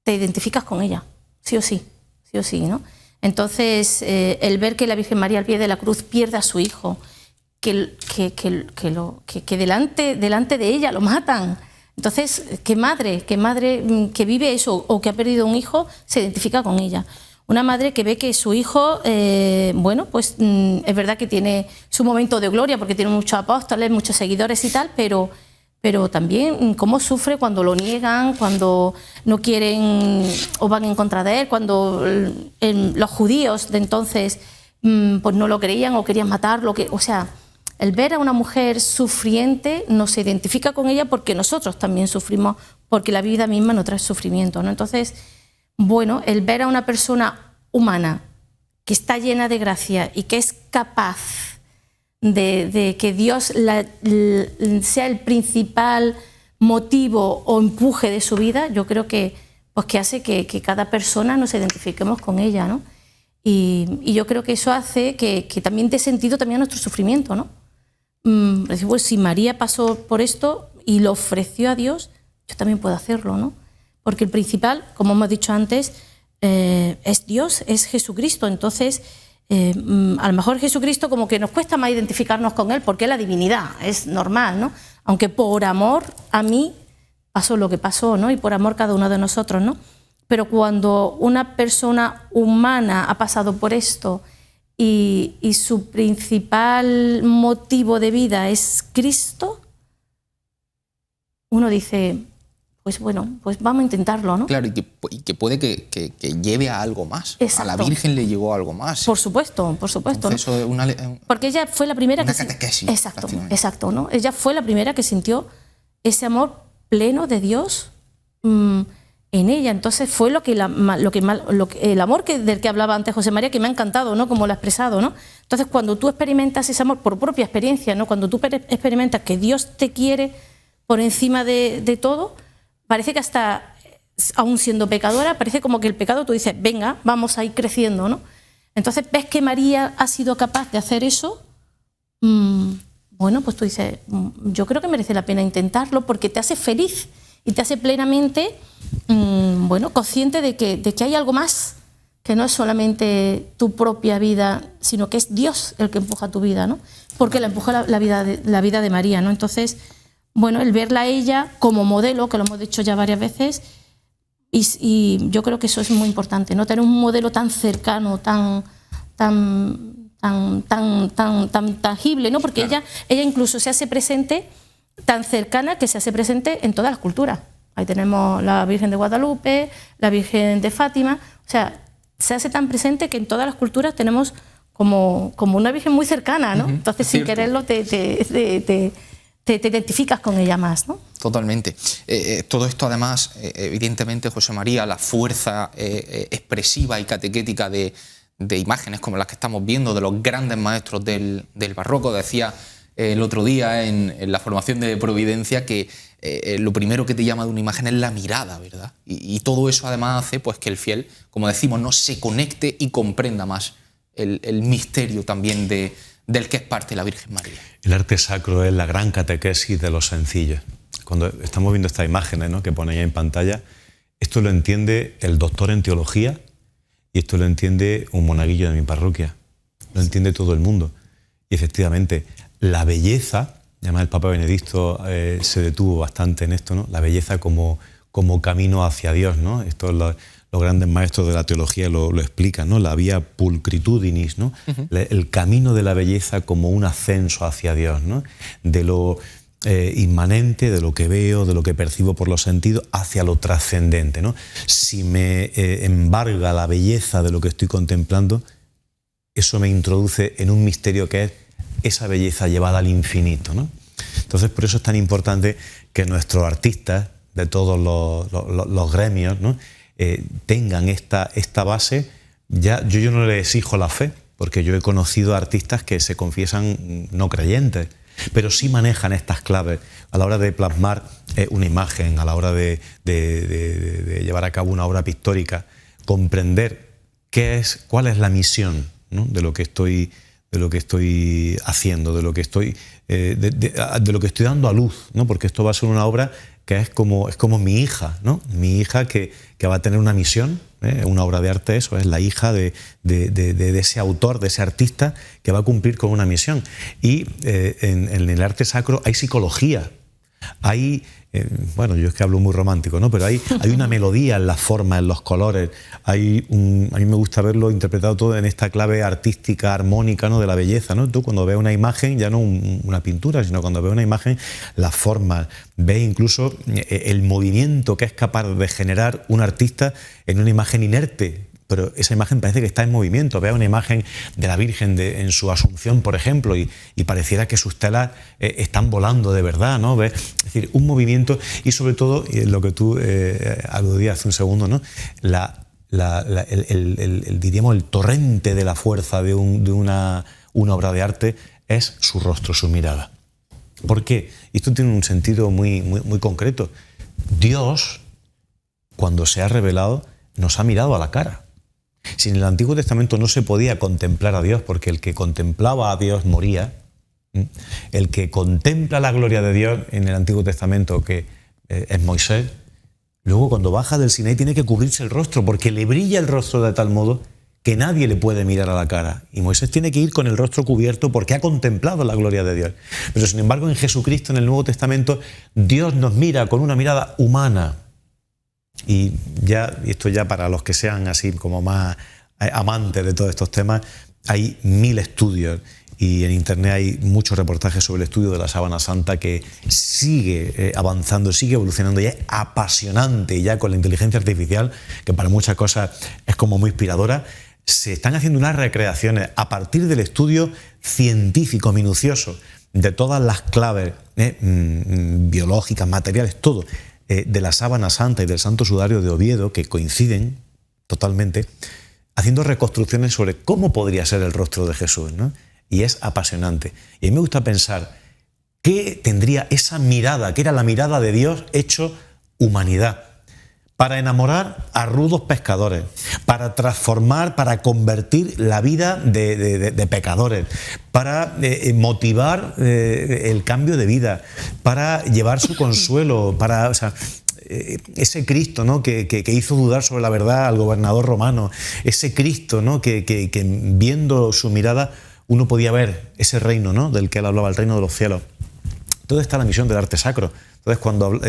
te identificas con ella, sí o sí, ¿no? Entonces, el ver que la Virgen María al pie de la cruz pierde a su hijo, que delante de ella lo matan. Entonces, ¿qué madre que vive eso o que ha perdido un hijo se identifica con ella? Una madre que ve que su hijo, bueno, pues es verdad que tiene su momento de gloria porque tiene muchos apóstoles, muchos seguidores y tal, pero también cómo sufre cuando lo niegan, cuando no quieren o van en contra de él, cuando los judíos de entonces pues no lo creían o querían matarlo. O sea, el ver a una mujer sufriente nos identifica con ella porque nosotros también sufrimos, porque la vida misma nos trae sufrimiento, ¿no? Entonces, bueno, el ver a una persona humana que está llena de gracia y que es capaz de que Dios sea el principal motivo o empuje de su vida, yo creo que hace que cada persona nos identifiquemos con ella, ¿no? Y yo creo que eso hace que también dé sentido también a nuestro sufrimiento, ¿no? Pues si María pasó por esto y lo ofreció a Dios, yo también puedo hacerlo, ¿no? Porque el principal, como hemos dicho antes, es Dios, es Jesucristo. Entonces, a lo mejor Jesucristo como que nos cuesta más identificarnos con Él porque es la divinidad, es normal, ¿no? Aunque por amor a mí pasó lo que pasó, ¿no? Y por amor cada uno de nosotros, ¿no? Pero cuando una persona humana ha pasado por esto y su principal motivo de vida es Cristo, uno dice, pues bueno, pues vamos a intentarlo, ¿no? Claro, y que puede que lleve a algo más. Exacto. A la Virgen le llegó algo más. Por supuesto. Entonces, ¿no? Porque ella fue la primera una catequesis. Exacto, ¿no? Ella fue la primera que sintió ese amor pleno de Dios en ella. Entonces fue el amor del que hablaba antes José María, que me ha encantado, ¿no?, como lo ha expresado, ¿no? Entonces, cuando tú experimentas ese amor por propia experiencia, ¿no?, cuando tú experimentas que Dios te quiere por encima de todo, parece que hasta, aún siendo pecadora, parece como que el pecado tú dices, venga, vamos a ir creciendo, ¿no? Entonces ves que María ha sido capaz de hacer eso, bueno, pues tú dices, yo creo que merece la pena intentarlo porque te hace feliz y te hace plenamente bueno, consciente de que hay algo más, que no es solamente tu propia vida, sino que es Dios el que empuja tu vida, ¿no? Porque la empuja la vida de María, ¿no? Entonces, bueno, el verla a ella como modelo, que lo hemos dicho ya varias veces, y yo creo que eso es muy importante, ¿no? Tener un modelo tan cercano, tan tangible, ¿no? Porque claro, ella incluso se hace presente, tan cercana que se hace presente en todas las culturas. Ahí tenemos la Virgen de Guadalupe, la Virgen de Fátima, o sea, se hace tan presente que en todas las culturas tenemos como una Virgen muy cercana, ¿no? Entonces, sin quererlo, te identificas con ella más, ¿no? Totalmente. Todo esto, además, evidentemente, José María, la fuerza expresiva y catequética de imágenes como las que estamos viendo, de los grandes maestros del barroco. Decía el otro día en la formación de Providencia que lo primero que te llama de una imagen es la mirada, ¿verdad? Y todo eso además hace pues, que el fiel, como decimos, no se conecte y comprenda más el misterio también del que es parte la Virgen María. El arte sacro es la gran catequesis de los sencillos. Cuando estamos viendo estas imágenes, ¿no?, que pone ahí en pantalla, esto lo entiende el doctor en teología y esto lo entiende un monaguillo de mi parroquia. Lo entiende todo el mundo. Y efectivamente, la belleza, además el Papa Benedicto se detuvo bastante en esto, ¿no? La belleza como camino hacia Dios, ¿no? Esto los grandes maestros de la teología lo explican, ¿no? La vía pulcritudinis, ¿no? El camino de la belleza como un ascenso hacia Dios, ¿no? De lo inmanente, de lo que veo, de lo que percibo por los sentidos, hacia lo trascendente, ¿no? Si me embarga la belleza de lo que estoy contemplando, eso me introduce en un misterio que es esa belleza llevada al infinito, ¿no? Entonces, por eso es tan importante que nuestros artistas de todos los gremios, ¿no?, tengan esta base. Yo no les exijo la fe, porque yo he conocido artistas que se confiesan no creyentes, pero sí manejan estas claves a la hora de plasmar una imagen, a la hora de llevar a cabo una obra pictórica, comprender cuál es la misión, ¿no?, de lo que estoy haciendo, de lo que estoy dando a luz, ¿no? Porque esto va a ser una obra que es como mi hija, ¿no? Mi hija que va a tener una misión, una obra de arte, eso es la hija de ese autor, de ese artista que va a cumplir con una misión. Y en el arte sacro hay psicología, hay, bueno, yo es que hablo muy romántico, ¿no?, pero hay una melodía en las formas, en los colores, a mí me gusta verlo interpretado todo en esta clave artística, armónica, ¿no?, de la belleza, ¿no? Tú cuando ves una imagen, ya no una pintura, sino cuando ves una imagen, las formas, ves incluso el movimiento que es capaz de generar un artista en una imagen inerte, pero esa imagen parece que está en movimiento. Vea una imagen de la Virgen en su Asunción, por ejemplo, y pareciera que sus telas están volando de verdad, ¿no? ¿Ves? Es decir, un movimiento y sobre todo, lo que tú aludías hace un segundo, ¿no?, diríamos, el torrente de la fuerza de una obra de arte es su rostro, su mirada. ¿Por qué? Esto tiene un sentido muy, muy, muy concreto. Dios, cuando se ha revelado, nos ha mirado a la cara. Si en el Antiguo Testamento no se podía contemplar a Dios, porque el que contemplaba a Dios moría, el que contempla la gloria de Dios en el Antiguo Testamento, que es Moisés, luego cuando baja del Sinaí tiene que cubrirse el rostro, porque le brilla el rostro de tal modo que nadie le puede mirar a la cara. Y Moisés tiene que ir con el rostro cubierto porque ha contemplado la gloria de Dios. Pero sin embargo, en Jesucristo, en el Nuevo Testamento, Dios nos mira con una mirada humana. Y esto ya para los que sean así como más amantes de todos estos temas, hay 1000 estudios y en internet hay muchos reportajes sobre el estudio de la sábana santa que sigue avanzando, sigue evolucionando y es apasionante. Y ya con la inteligencia artificial, que para muchas cosas es como muy inspiradora, se están haciendo unas recreaciones a partir del estudio científico minucioso de todas las claves biológicas, materiales, todo, de la sábana santa y del santo sudario de Oviedo, que coinciden totalmente, haciendo reconstrucciones sobre cómo podría ser el rostro de Jesús, ¿no? Y es apasionante. Y a mí me gusta pensar qué tendría esa mirada, que era la mirada de Dios hecho humanidad, para enamorar a rudos pescadores, para transformar, para convertir la vida de pecadores, para motivar el cambio de vida, para llevar su consuelo, o sea, ese Cristo, ¿no? que hizo dudar sobre la verdad al gobernador romano, ese Cristo, ¿no? que viendo su mirada uno podía ver ese reino, ¿no? del que él hablaba, el reino de los cielos. ¿Dónde está la misión del arte sacro? Entonces, cuando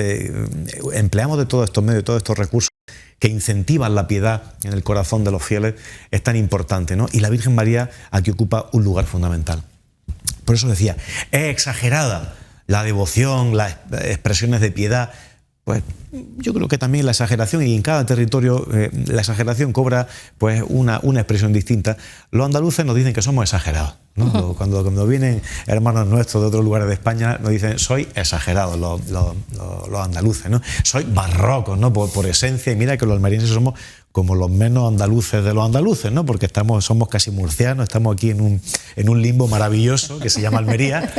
empleamos de todos estos medios, de todos estos recursos que incentivan la piedad en el corazón de los fieles, es tan importante, ¿no? Y la Virgen María aquí ocupa un lugar fundamental. Por eso decía, es exagerada la devoción, las expresiones de piedad. Pues yo creo que también la exageración, y en cada territorio la exageración cobra pues una expresión distinta. Los andaluces nos dicen que somos exagerados, ¿no? Cuando vienen hermanos nuestros de otros lugares de España, nos dicen, soy exagerados los andaluces, ¿no? Soy barrocos, ¿no? Por esencia, y mira que los almerienses somos como los menos andaluces de los andaluces, ¿no? Porque somos casi murcianos, estamos aquí en un limbo maravilloso que se llama Almería,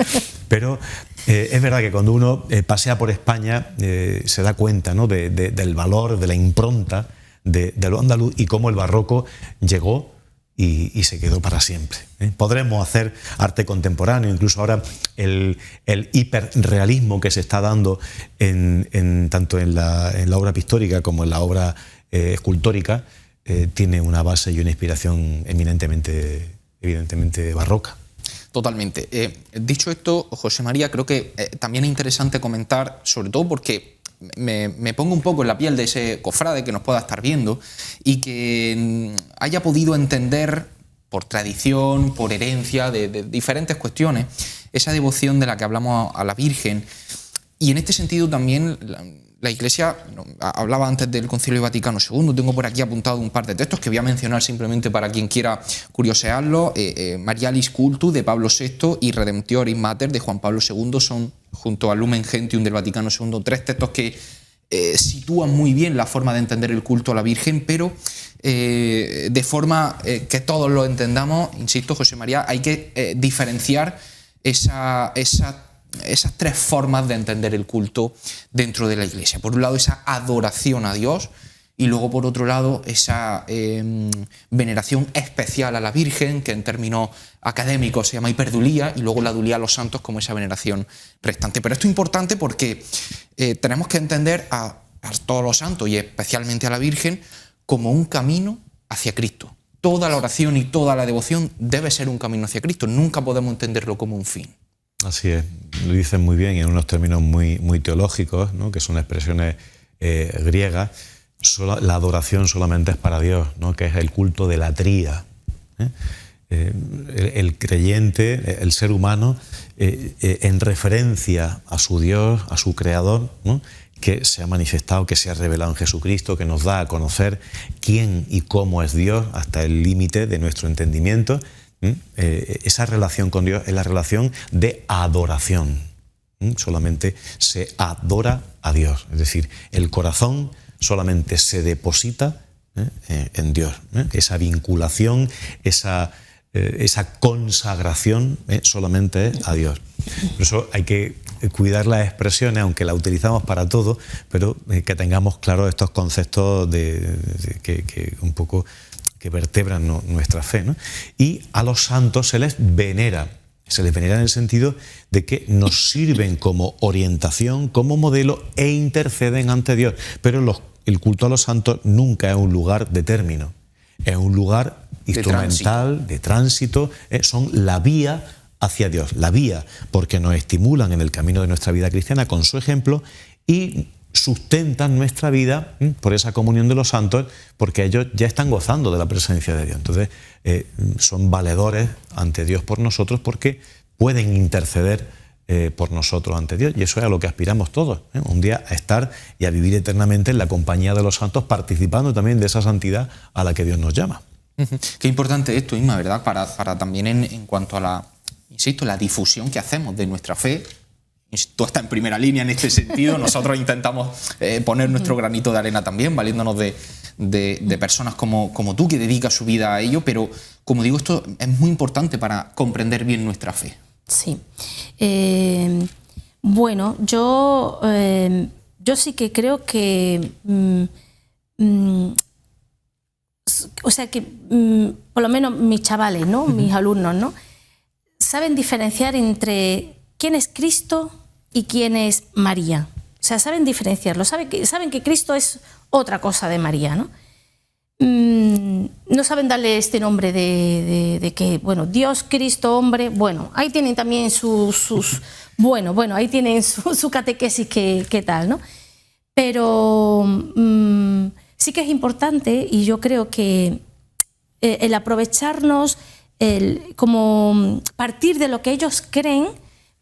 pero es verdad que cuando uno pasea por España se da cuenta, ¿no? del valor, de la impronta de lo andaluz y cómo el barroco llegó y se quedó para siempre. Podremos hacer arte contemporáneo, incluso ahora el hiperrealismo que se está dando tanto en la obra pictórica como en la obra escultórica tiene una base y una inspiración evidentemente barroca. Totalmente. Dicho esto, José María, creo que también es interesante comentar, sobre todo porque me pongo un poco en la piel de ese cofrade que nos pueda estar viendo y que haya podido entender por tradición, por herencia, de diferentes cuestiones, esa devoción de la que hablamos a la Virgen. Y en este sentido también la Iglesia, hablaba antes del Concilio Vaticano II, tengo por aquí apuntado un par de textos que voy a mencionar simplemente para quien quiera curiosearlo. Marialis Cultus de Pablo VI y Redemptoris Mater de Juan Pablo II son, junto al Lumen Gentium del Vaticano II, tres textos que sitúan muy bien la forma de entender el culto a la Virgen, pero de forma que todos lo entendamos. Insisto, José María, hay que diferenciar esas tres formas de entender el culto dentro de la Iglesia. Por un lado, esa adoración a Dios, y luego, por otro lado, esa veneración especial a la Virgen, que en términos académicos se llama hiperdulía, y luego la dulía a los santos como esa veneración restante. Pero esto es importante porque tenemos que entender a todos los santos, y especialmente a la Virgen, como un camino hacia Cristo. Toda la oración y toda la devoción debe ser un camino hacia Cristo. Nunca podemos entenderlo como un fin. Así es, lo dicen muy bien en unos términos muy teológicos, ¿no? Que son expresiones griegas. La adoración solamente es para Dios, ¿no? Que es el culto de la tría. El creyente, el ser humano, en referencia a su Dios, a su Creador, ¿no? Que se ha manifestado, que se ha revelado en Jesucristo, que nos da a conocer quién y cómo es Dios hasta el límite de nuestro entendimiento. Esa relación con Dios es la relación de adoración. Solamente se adora a Dios, es decir, el corazón solamente se deposita en Dios. Esa vinculación, esa consagración solamente es a Dios. Por eso hay que cuidar las expresiones, aunque las utilizamos para todo, pero que tengamos claros estos conceptos que un poco que vertebran nuestra fe, ¿no? Y a los santos se les venera en el sentido de que nos sirven como orientación, como modelo, e interceden ante Dios. Pero el culto a los santos nunca es un lugar de término, es un lugar instrumental, de tránsito, son la vía hacia Dios, la vía, porque nos estimulan en el camino de nuestra vida cristiana con su ejemplo y sustentan nuestra vida por esa comunión de los santos, porque ellos ya están gozando de la presencia de Dios. Entonces son valedores ante Dios por nosotros, porque pueden interceder por nosotros ante Dios, y eso es a lo que aspiramos todos, un día a estar y a vivir eternamente en la compañía de los santos, participando también de esa santidad a la que Dios nos llama. Qué importante esto, Inma, ¿verdad? Para también en cuanto a la difusión que hacemos de nuestra fe. Tú estás en primera línea en este sentido. Nosotros intentamos poner nuestro granito de arena también, valiéndonos de personas como tú, que dedican su vida a ello, pero como digo, esto es muy importante para comprender bien nuestra fe. Sí. Bueno, yo sí que creo que o sea que por lo menos mis chavales, ¿no? Mis alumnos, ¿no? Saben diferenciar entre quién es Cristo y quién es María. sea, saben diferenciarlo, saben que Cristo es otra cosa de María, ¿no? No saben darle este nombre de que, bueno, Dios, Cristo, hombre, bueno, ahí tienen también ahí tienen su catequesis que tal, ¿no? Pero sí que es importante, y yo creo que el aprovecharnos, como partir de lo que ellos creen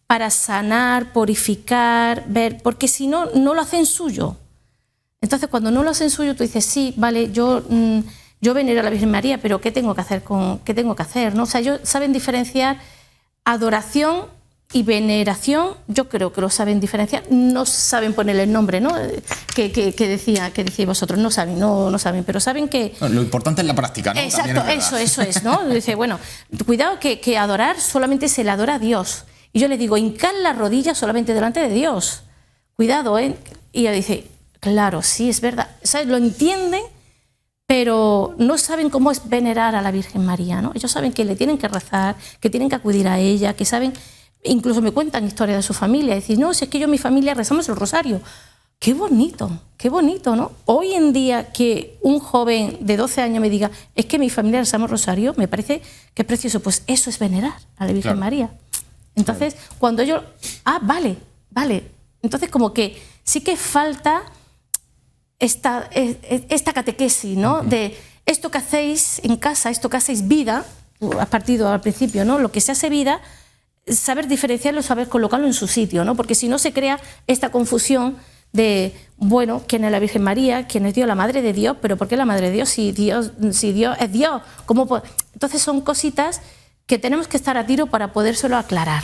para sanar, purificar, ver, porque si no, no lo hacen suyo. Entonces, cuando no lo hacen suyo, tú dices, sí, vale, yo venero a la Virgen María, pero ¿qué tengo que hacer, ¿no? O sea, ellos saben diferenciar adoración y veneración. Yo creo que lo saben diferenciar. No saben ponerle el nombre, ¿no? Que decíais vosotros. No saben, pero saben que... Lo importante es la práctica, ¿no? Exacto, eso es, ¿no? Dice, bueno, cuidado que adorar solamente se le adora a Dios. Y yo le digo, hincar la rodilla solamente delante de Dios. Cuidado, ¿eh? Y ella dice... Claro, sí, es verdad. O sea, lo entienden, pero no saben cómo es venerar a la Virgen María, ¿no? Ellos saben que le tienen que rezar, que tienen que acudir a ella, que saben... Incluso me cuentan historias de su familia. Decir, no, si es que yo y mi familia rezamos el rosario. Qué bonito, ¿no? Hoy en día que un joven de 12 años me diga, es que mi familia rezamos el rosario, me parece que es precioso. Pues eso es venerar a la Virgen María. Entonces, cuando ellos... vale. Entonces, como que sí que falta... Esta catequesis, ¿no? De esto que hacéis en casa, esto que hacéis vida, has partido al principio, ¿no? Lo que se hace vida, saber diferenciarlo, saber colocarlo en su sitio, ¿no? Porque si no se crea esta confusión de, bueno, ¿quién es la Virgen María? ¿Quién es Dios? La Madre de Dios. ¿Pero por qué la Madre de Dios? Si Dios es Dios, ¿cómo puede? Entonces son cositas que tenemos que estar a tiro para podérselo aclarar.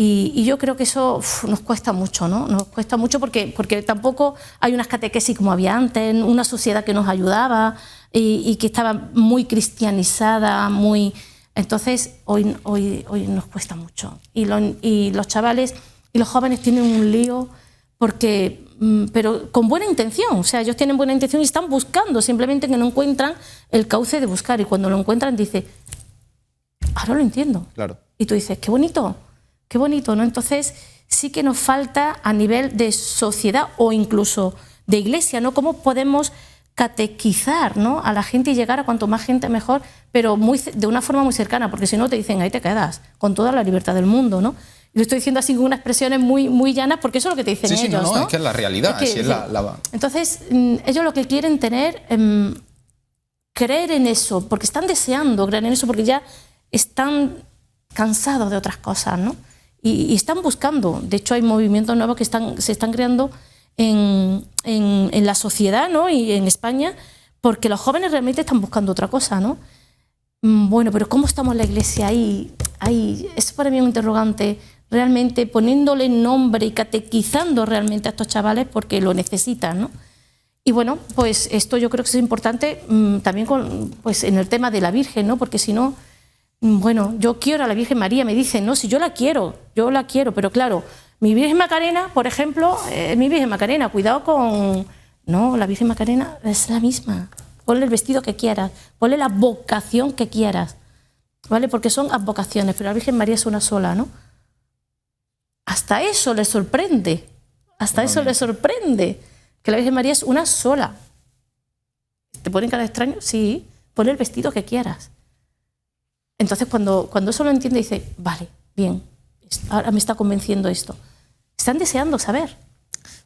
Y yo creo que eso nos cuesta mucho, ¿no? Nos cuesta mucho porque tampoco hay unas catequesis como había antes, una sociedad que nos ayudaba y que estaba muy cristianizada, muy... Entonces, hoy nos cuesta mucho. Y los chavales y los jóvenes tienen un lío porque... pero con buena intención, o sea, ellos tienen buena intención y están buscando, simplemente que no encuentran el cauce de buscar. Y cuando lo encuentran, dice, ahora lo entiendo. Claro. Y tú dices, qué bonito, ¿no? Entonces, sí que nos falta a nivel de sociedad o incluso de iglesia, ¿no? ¿Cómo podemos catequizar, ¿no? A la gente y llegar a cuanto más gente mejor, pero de una forma muy cercana, porque si no te dicen, ahí te quedas, con toda la libertad del mundo, ¿no? Y lo estoy diciendo así con unas expresiones muy, muy llanas, porque eso es lo que te dicen ellos, ¿no? Es que es la realidad, Entonces, ellos lo que quieren tener, creer en eso, porque están deseando creer en eso, porque ya están cansados de otras cosas, ¿no? Y están buscando. De hecho, hay movimientos nuevos que se están creando en la sociedad, ¿no? Y en España, porque los jóvenes realmente están buscando otra cosa, ¿no? Bueno, pero ¿cómo estamos en la iglesia ahí? Es para mí un interrogante, realmente poniéndole nombre y catequizando realmente a estos chavales porque lo necesitan, ¿no? Y bueno, pues esto yo creo que es importante también pues en el tema de la Virgen, ¿no? Porque si no... Bueno, yo quiero a la Virgen María, me dicen, no, si yo la quiero, pero claro, mi Virgen Macarena, por ejemplo, mi Virgen Macarena, cuidado con... No, la Virgen Macarena es la misma. Ponle el vestido que quieras, ponle la vocación que quieras, ¿vale? Porque son advocaciones, pero la Virgen María es una sola, ¿no? Hasta eso les sorprende, que la Virgen María es una sola. ¿Te ponen cara extraño? Sí, ponle el vestido que quieras. Entonces, cuando eso lo entiende, dice, vale, bien, ahora me está convenciendo esto. Están deseando saber.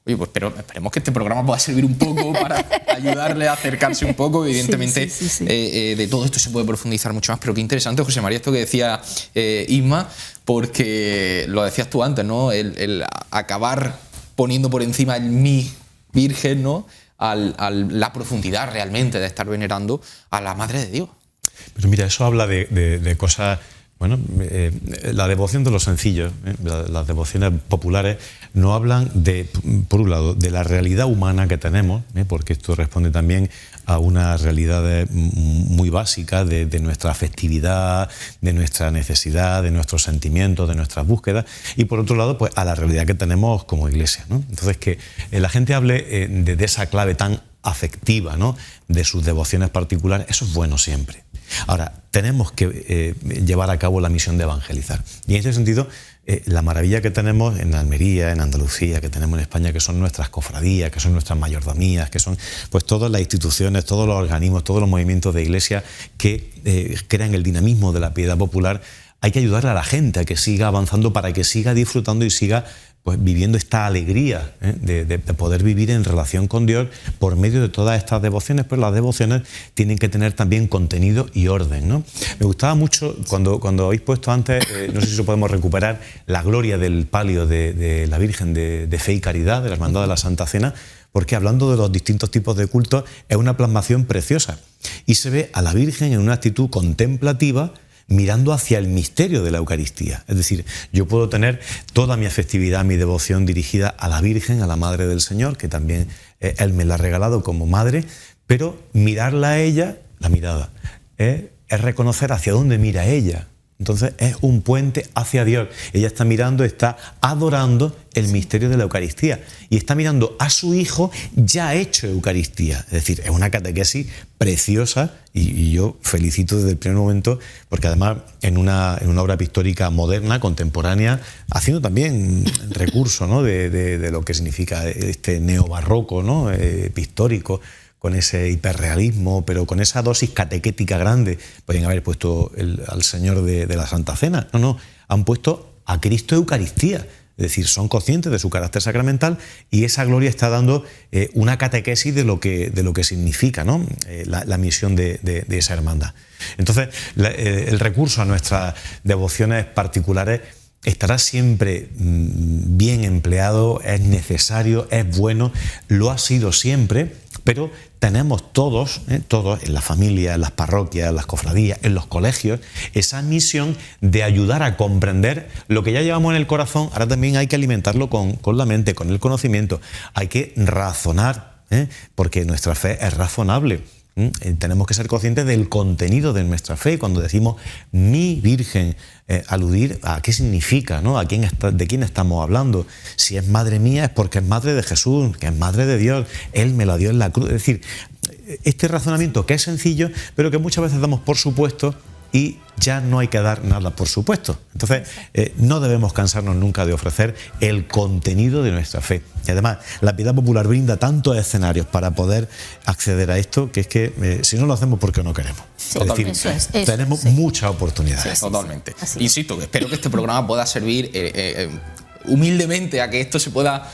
Oye, pues pero esperemos que este programa pueda servir un poco para ayudarle a acercarse un poco. Evidentemente, sí. De todo esto se puede profundizar mucho más, pero qué interesante, José María, esto que decía Isma, porque lo decías tú antes, ¿no? El acabar poniendo por encima el mi Virgen, ¿no? A la profundidad realmente de estar venerando a la Madre de Dios. Pero mira, eso habla de cosas... Bueno, la devoción de los sencillos, las devociones populares, no hablan por un lado, de la realidad humana que tenemos, porque esto responde también a unas realidades muy básicas de nuestra afectividad, de nuestra necesidad, de nuestros sentimientos, de nuestras búsquedas, y por otro lado, pues a la realidad que tenemos como iglesia, ¿no? Entonces, que la gente hable de esa clave tan afectiva, ¿no? De sus devociones particulares, eso es bueno siempre. Ahora, tenemos que llevar a cabo la misión de evangelizar. Y en ese sentido, la maravilla que tenemos en Almería, en Andalucía, que tenemos en España, que son nuestras cofradías, que son nuestras mayordomías, que son pues todas las instituciones, todos los organismos, todos los movimientos de iglesia que crean el dinamismo de la piedad popular. Hay que ayudarle a la gente a que siga avanzando para que siga disfrutando y siga pues viviendo esta alegría de poder vivir en relación con Dios por medio de todas estas devociones, pero las devociones tienen que tener también contenido y orden, ¿no? Me gustaba mucho cuando habéis puesto antes, no sé si lo podemos recuperar, la gloria del palio de la Virgen de Fe y Caridad, de la Hermandad de la Santa Cena, porque hablando de los distintos tipos de cultos, es una plasmación preciosa. Y se ve a la Virgen en una actitud contemplativa, mirando hacia el misterio de la Eucaristía. Es decir, yo puedo tener toda mi afectividad, mi devoción dirigida a la Virgen, a la Madre del Señor, que también Él me la ha regalado como madre, pero mirarla a ella, la mirada, es reconocer hacia dónde mira ella. Entonces es un puente hacia Dios. Ella está mirando, está adorando el misterio de la Eucaristía y está mirando a su Hijo ya hecho Eucaristía. Es decir, es una catequesis preciosa y yo felicito desde el primer momento, porque además en una obra pictórica moderna, contemporánea, haciendo también recurso, ¿no?, de lo que significa este neobarroco, ¿no?, pictórico, con ese hiperrealismo, pero con esa dosis catequética grande. Podrían haber puesto al Señor de la Santa Cena. No, han puesto a Cristo Eucaristía. Es decir, son conscientes de su carácter sacramental y esa gloria está dando una catequesis de lo que significa, ¿no?, la misión de esa hermandad. Entonces, el recurso a nuestras devociones particulares estará siempre bien empleado, es necesario, es bueno, lo ha sido siempre, pero tenemos todos en la familia, en las parroquias, en las cofradías, en los colegios, esa misión de ayudar a comprender lo que ya llevamos en el corazón. Ahora también hay que alimentarlo con la mente, con el conocimiento. Hay que razonar, porque nuestra fe es razonable. Tenemos que ser conscientes del contenido de nuestra fe. Cuando decimos mi Virgen, aludir a qué significa, ¿no?, de quién estamos hablando. Si es madre mía es porque es madre de Jesús, que es madre de Dios, Él me la dio en la cruz. Es decir, este razonamiento que es sencillo, pero que muchas veces damos por supuesto y ya no hay que dar nada por supuesto. Entonces, no debemos cansarnos nunca de ofrecer el contenido de nuestra fe. Y además, la piedad popular brinda tantos escenarios para poder acceder a esto, que es que si no lo hacemos porque no queremos. Sí, es decir, tenemos muchas oportunidades. Sí, totalmente. Insisto, espero que este programa pueda servir humildemente a que esto se pueda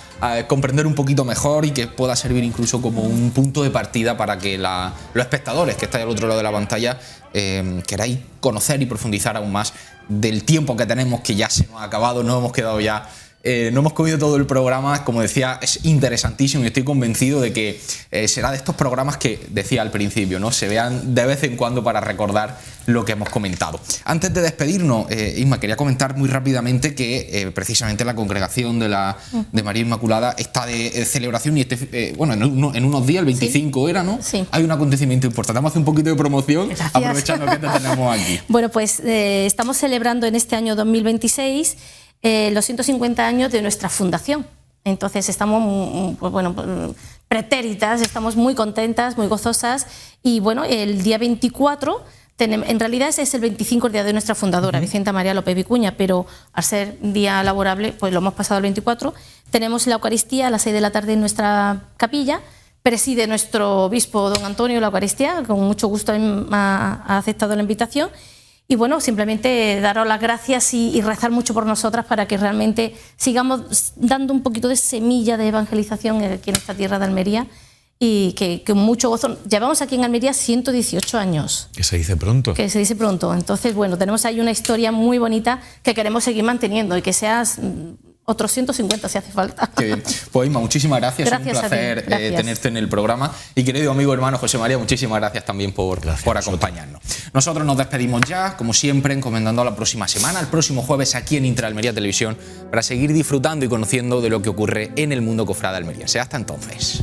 comprender un poquito mejor y que pueda servir incluso como un punto de partida para que los espectadores que estáis al otro lado de la pantalla queráis conocer y profundizar aún más del tiempo que tenemos, que ya se nos ha acabado, no hemos quedado ya. No hemos comido todo el programa, como decía, es interesantísimo y estoy convencido de que será de estos programas que decía al principio, ¿no?, se vean de vez en cuando para recordar lo que hemos comentado. Antes de despedirnos, Isma, quería comentar muy rápidamente que precisamente la congregación de María Inmaculada está de celebración y en unos días, el 25 era, ¿no? Sí. Hay un acontecimiento importante. Vamos a hacer un poquito de promoción. Gracias. Aprovechando que te tenemos aquí. Bueno, pues estamos celebrando en este año 2026 los 150 años de nuestra fundación. Entonces estamos pretéritas, estamos muy contentas, muy gozosas y bueno, el día 24, en realidad es el 25 el día de nuestra fundadora, Vicenta María López Vicuña, pero al ser día laborable pues lo hemos pasado al 24. Tenemos la Eucaristía a las 6 de la tarde en nuestra capilla. Preside nuestro obispo don Antonio la Eucaristía, con mucho gusto ha aceptado la invitación. Y bueno, simplemente daros las gracias y rezar mucho por nosotras para que realmente sigamos dando un poquito de semilla de evangelización aquí en esta tierra de Almería y que con mucho gozo. Llevamos aquí en Almería 118 años. Que se dice pronto. Que se dice pronto. Entonces, bueno, tenemos ahí una historia muy bonita que queremos seguir manteniendo y que seas otros 150 si hace falta. Qué bien. Pues Isma, muchísimas gracias. Es un placer tenerte en el programa. Y querido amigo hermano José María, muchísimas gracias también por acompañarnos. Nosotros nos despedimos ya, como siempre, encomendando a la próxima semana, el próximo jueves aquí en Intraalmería Televisión, para seguir disfrutando y conociendo de lo que ocurre en el mundo cofrade almeriense. Hasta entonces.